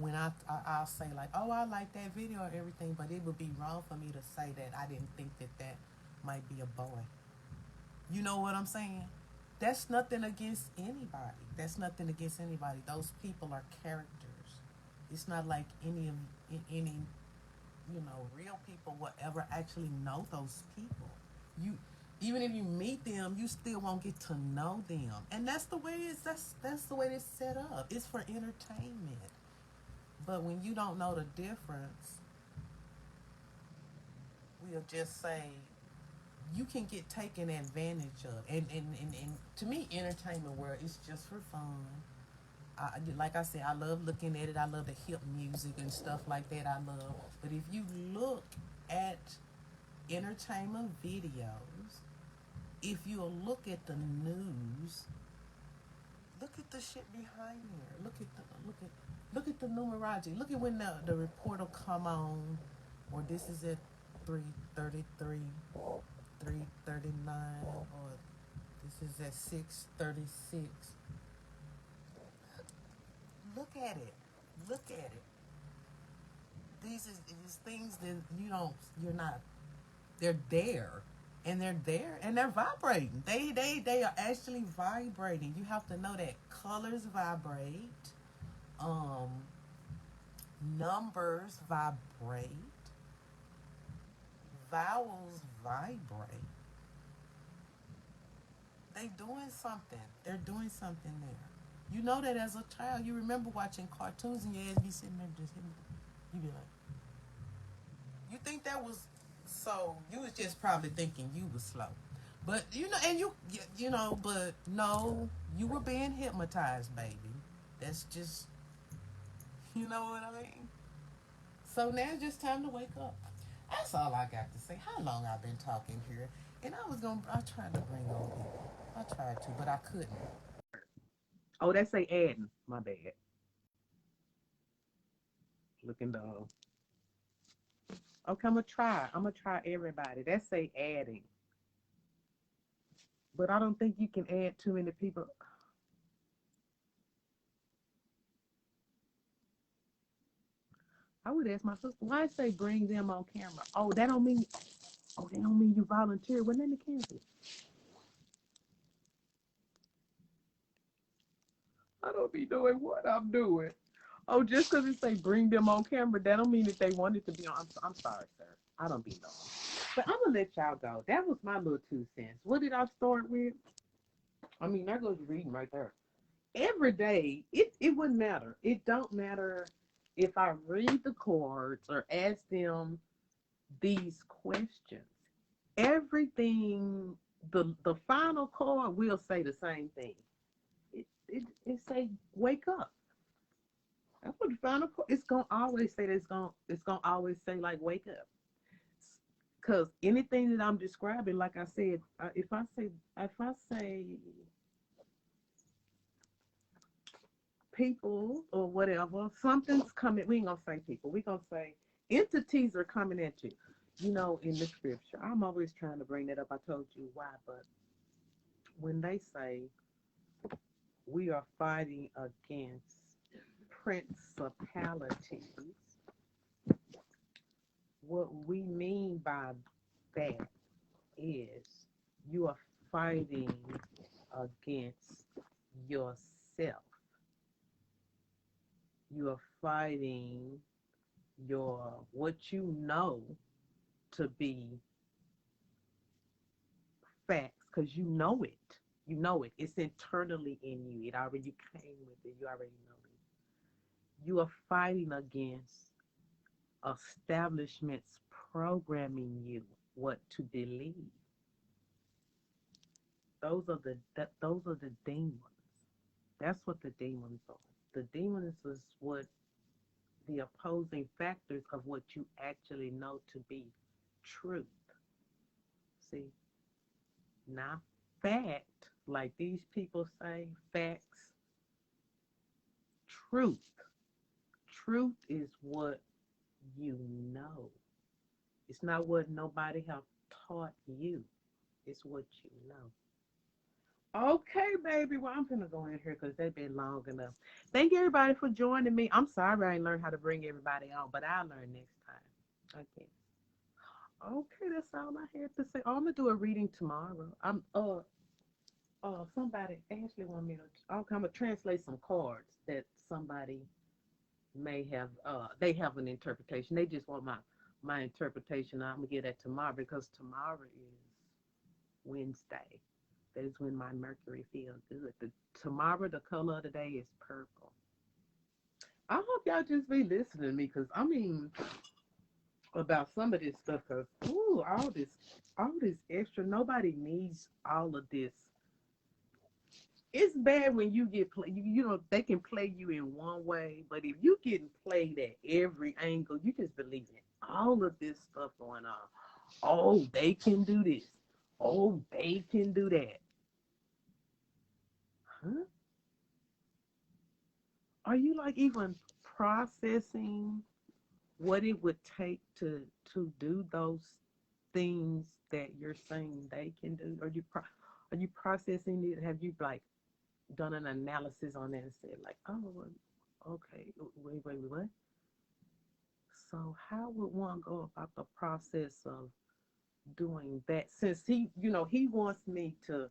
when I'll say like, oh, I like that video or everything, but it would be wrong for me to say that I didn't think that that might be a boy. You know what I'm saying? That's nothing against anybody. That's nothing against anybody. Those people are characters. It's not like any real people will ever actually know those people. You even if you meet them, you still won't get to know them, and that's the way it's that's the way it's set up. It's for entertainment. But when you don't know the difference, we'll just say you can get taken advantage of. And to me, entertainment world is just for fun. Like I said, I love looking at it. I love the hip music and stuff like that. I love. But if you look at entertainment videos, if you look at the news, look at the shit behind there. Look at the numerology. Look at when the report will come on, or this is at 3:33, 3:39, or this is at 6:36. Look at it. Look at it. These things that you're not. They're there, and they're vibrating. They are actually vibrating. You have to know that colors vibrate. Um, Numbers vibrate. Vowels vibrate. They're doing something there. You know that as a child, you remember watching cartoons and your ass be sitting there just hitting. You be like, you think that was so? You was just probably thinking you was slow, but and but no, you were being hypnotized, baby. That's just, you know what I mean. So now it's just time to wake up. That's all I got to say. How long I've been talking here, and I tried to bring on people. I tried to, but I couldn't. Oh, that's say adding. My bad. Looking dog. Okay, I'm gonna try. I'm gonna try everybody. That's say adding, but I don't think you can add too many people. I would ask my sister why I say bring them on camera. Oh, that don't mean. Oh, they don't mean you volunteer. When in the campus, I don't be doing what I'm doing. Oh, just because it say bring them on camera, that don't mean that they wanted to be on. I'm sorry, sir. I don't be knowing. But I'm gonna let y'all go. That was my little 2 cents. What did I start with? I mean, that goes reading right there. Every day, it wouldn't matter. It don't matter if I read the cards or ask them these questions. Everything, the final card will say the same thing. It say wake up. That's what the final card. It's gonna always say that it's gonna always say like wake up. Cause anything that I'm describing, like I said, if I say people or whatever, something's coming. We ain't gonna say people. We gonna say entities are coming at you. In the scripture, I'm always trying to bring that up. I told you why, but when they say we are fighting against principalities, what we mean by that is you are fighting against yourself. You are fighting what you know to be facts because you know it. You know it. It's internally in you. It already came with it. You already know it. You are fighting against establishments programming you what to believe. Those are the demons. That's what the demons are. The demons is what the opposing factors of what you actually know to be truth. See, not fact, like these people say, facts, truth. Truth is what you know. It's not what nobody have taught you. It's what you know. Okay, baby. Well, I'm gonna go in here because they've been long enough. Thank you, everybody, for joining me. I'm sorry I ain't learned how to bring everybody on, but I'll learn next time. Okay. Okay, that's all I had to say. Oh, I'm gonna do a reading tomorrow. Somebody Ashley want me to. I'm gonna translate some cards that somebody may have. They have an interpretation. They just want my interpretation. I'm gonna get that tomorrow because tomorrow is Wednesday. That is when my Mercury feels good. Tomorrow, the color of the day is purple. I hope y'all just be listening to me because I mean about some of this stuff because all this extra. Nobody needs all of this. It's bad when you get play. They can play you in one way, but if you getting played at every angle, you just believe in all of this stuff going on. Oh, they can do this. Oh, they can do that. Huh? Are you like even processing what it would take to do those things that you're saying they can do? Are you processing it? Have you like done an analysis on that and said like, oh, okay, wait, what? So how would one go about the process of doing that? Since he wants me to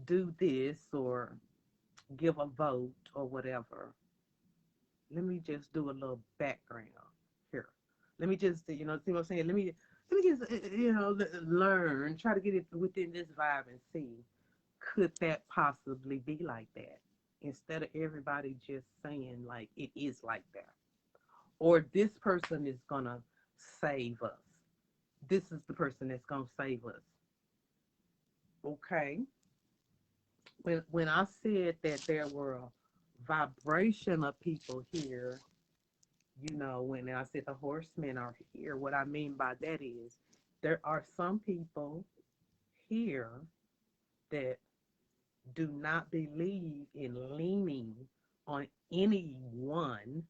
do this or give a vote or whatever. Let me just do a little background here. Let me just, see what I'm saying? Let me just, learn, try to get it within this vibe and see, could that possibly be like that? Instead of everybody just saying like it is like that. Or this person is gonna save us. This is the person that's gonna save us. Okay. When I said that there were a vibration of people here, when I said the horsemen are here, what I mean by that is there are some people here that do not believe in leaning on anyone,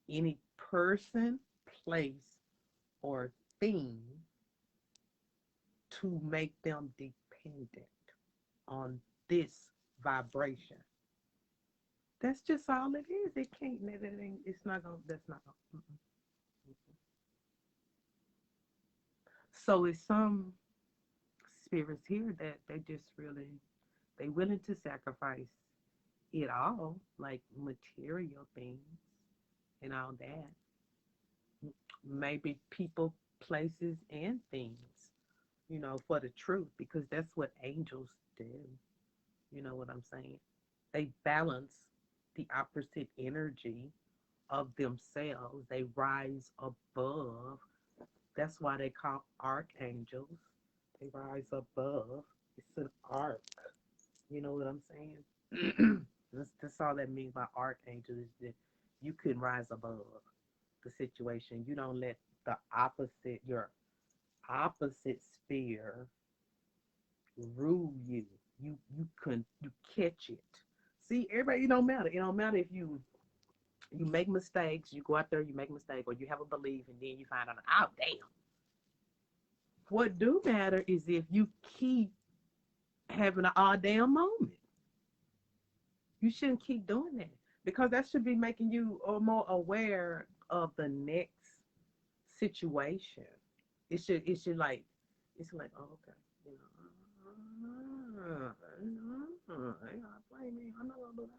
any person, place, or thing to make them dependent on this vibration. That's just all it is. It can't. It's not gonna. That's not gonna. So it's some spirits here that they just really they willing to sacrifice it all, like material things and all that. Maybe people, places, and things, for the truth, because that's what angels do. You know what I'm saying? They balance the opposite energy of themselves. They rise above. That's why they call archangels. They rise above. It's an arc. You know what I'm saying? That's all that means by archangel is that you can rise above the situation. You don't let your opposite sphere rule you. You catch it. See, everybody, it don't matter. It don't matter if you make mistakes, you go out there, you make a mistake, or you have a belief, and then you find out, oh damn. What do matter is if you keep having an odd damn moment. You shouldn't keep doing that because that should be making you more aware of the next situation. It should like it's like, oh, okay, you know, I'm not gonna do that.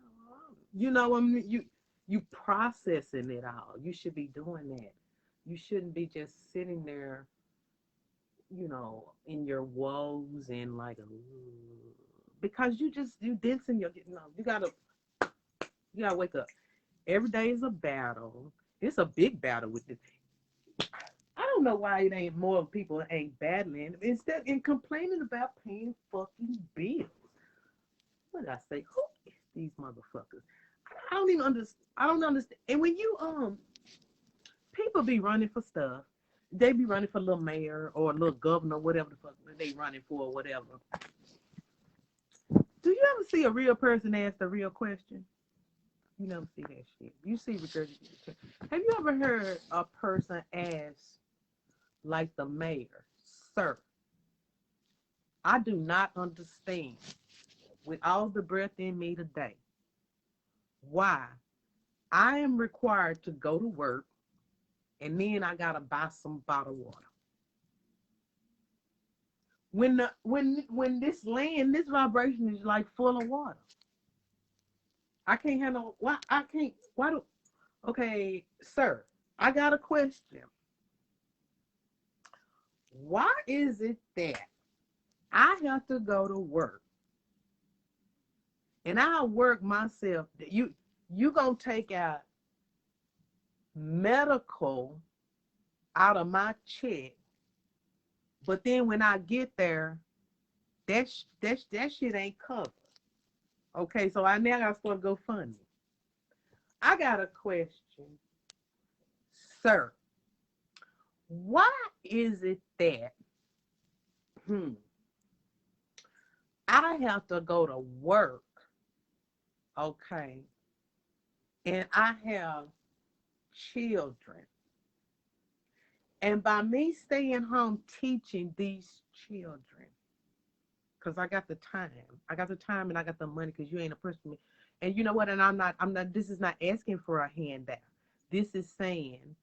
You know what I mean? You processing it all. You should be doing that. You shouldn't be just sitting there, in your woes and like, because you dancing your, you gotta wake up. Every day is a battle. It's a big battle with this. I don't know why it ain't more people ain't battling instead and complaining about paying fucking bills. What did I say? Who is these motherfuckers? I don't even understand. I don't understand. And when you people be running for stuff, they be running for little mayor or little governor, whatever the fuck they running for, or whatever. Do you ever see a real person ask a real question? You never see that shit. You see regurgitated. Have you ever heard a person ask, like the mayor, sir, I do not understand, with all the breath in me today, why I am required to go to work and then I gotta buy some bottled water. When this land, this vibration is like full of water. I can't handle why I can't why do okay, sir, I got a question. Why is it that I have to go to work and I work myself? You gonna take out medical out of my check, but then when I get there, that shit ain't covered. Okay, so I now gotta start GoFundMe. I got a question, sir. Why is it that I have to go to work, okay, and I have children, and by me staying home teaching these children, because I got the time, and I got the money, because you ain't a person. And you know what? And I'm not. This is not asking for a handout. This is saying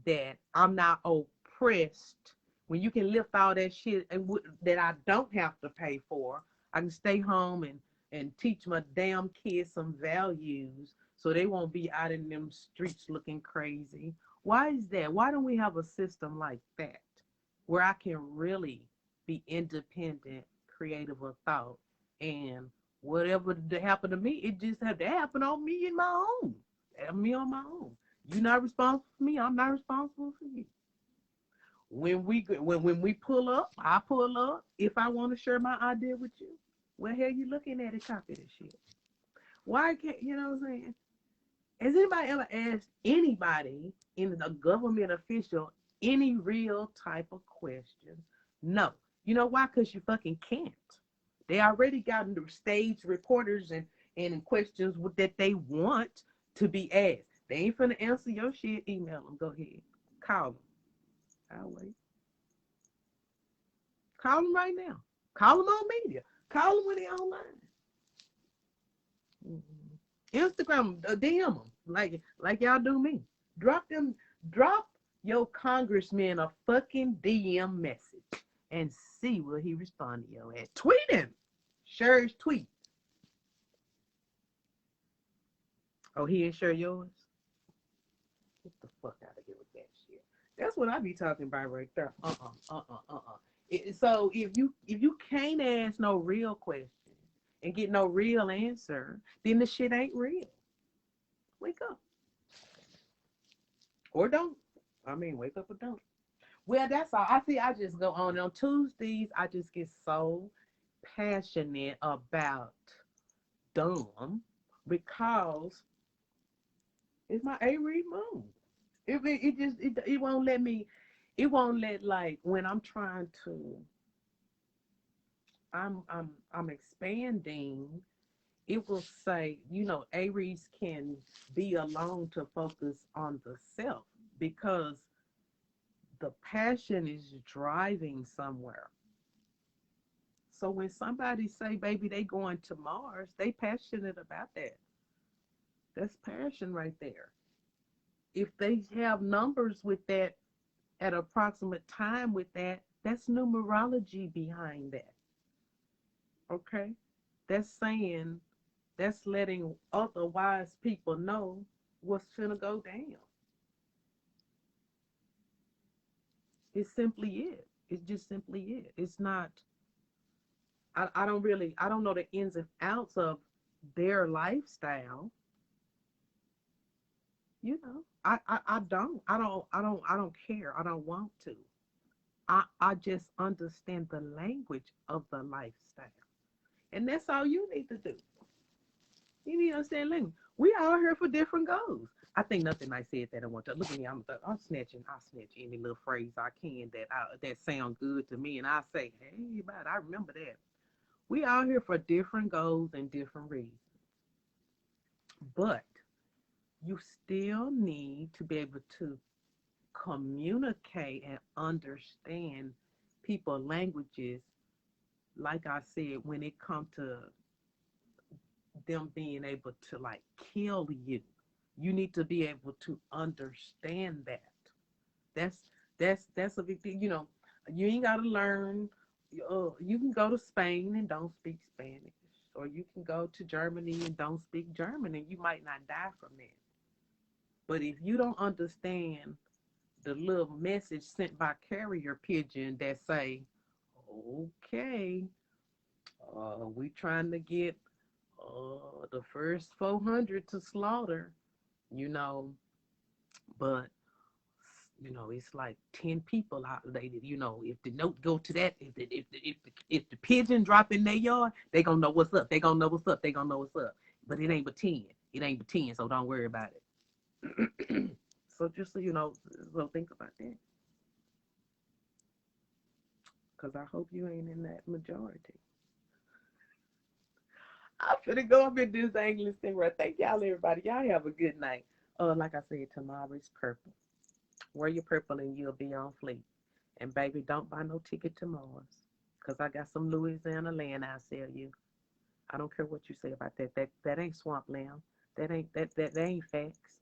that I'm not oppressed. When you can lift all that shit and that I don't have to pay for, I can stay home and teach my damn kids some values, so they won't be out in them streets looking crazy. Why is that? Why don't we have a system like that where I can really be independent, creative of thought, and whatever happened to me, it just had to happen on me and my own. Me on my own. You're not responsible for me. I'm not responsible for you. When we pull up, I pull up. If I want to share my idea with you, well, hell, you looking at it, copy this shit. Why can't you know what I'm saying? Has anybody ever asked anybody in a government official any real type of questions? No. You know why? Because you fucking can't. They already got the stage reporters and questions that they want to be asked. They ain't finna answer your shit. Email them. Go ahead. Call them. I'll wait. Call them right now. Call them on media. Call them when they're online. Instagram, DM them like y'all do me. Drop your congressman a fucking DM message and see will he respond to your ass. Tweet him. Share his tweet. Oh, he didn't share yours? Get the fuck out of here with that shit. That's what I be talking about right there. So if you can't ask no real question and get no real answer, then the shit ain't real. Wake up. Or don't. I mean, wake up or don't. Well, that's all. I just go on. On Tuesdays, I just get so passionate about dumb because it's my A-read moon. It won't let me, it won't let, like, when I'm trying to, I'm expanding it will say, Aries can be alone to focus on the self because the passion is driving somewhere. So when somebody say, baby, they going to Mars, they passionate about that. That's passion right there. If they have numbers with that at approximate time with that, that's numerology behind that. Okay? That's saying, that's letting other wise people know what's finna go down. It's simply it. It's just simply it. It's not, I don't know the ins and outs of their lifestyle. I don't care. I don't want to. I just understand the language of the lifestyle. And that's all you need to do. You need to understand language. We all here for different goals. I think nothing I said that I want to look at me. I'm snatching. I snatch any little phrase I can that sound good to me, and I say, hey, but I remember that. We all here for different goals and different reasons, but you still need to be able to communicate and understand people languages. Like I said, when it comes to them being able to like kill you, you need to be able to understand that. That's a big thing. You ain't got to learn. You can go to Spain and don't speak Spanish, or you can go to Germany and don't speak German, and you might not die from that. But if you don't understand the little message sent by carrier pigeon that say, okay, we trying to get the first 400 to slaughter, you know, but it's like 10 people out there. If the note go to that, if the pigeon drop in their yard, they gonna know what's up. They gonna know what's up. They gonna know what's up. But it ain't but 10. It ain't but 10, so don't worry about it. So just so you know, so think about that. Because I hope you ain't in that majority. I'm finna go up and do this English thing right. Thank y'all, everybody. Y'all have a good night. Like I said, tomorrow is purple. Wear your purple and you'll be on fleek. And baby, don't buy no ticket to Mars. Because I got some Louisiana land I'll sell you. I don't care what you say about that. That ain't swamp land. That ain't facts.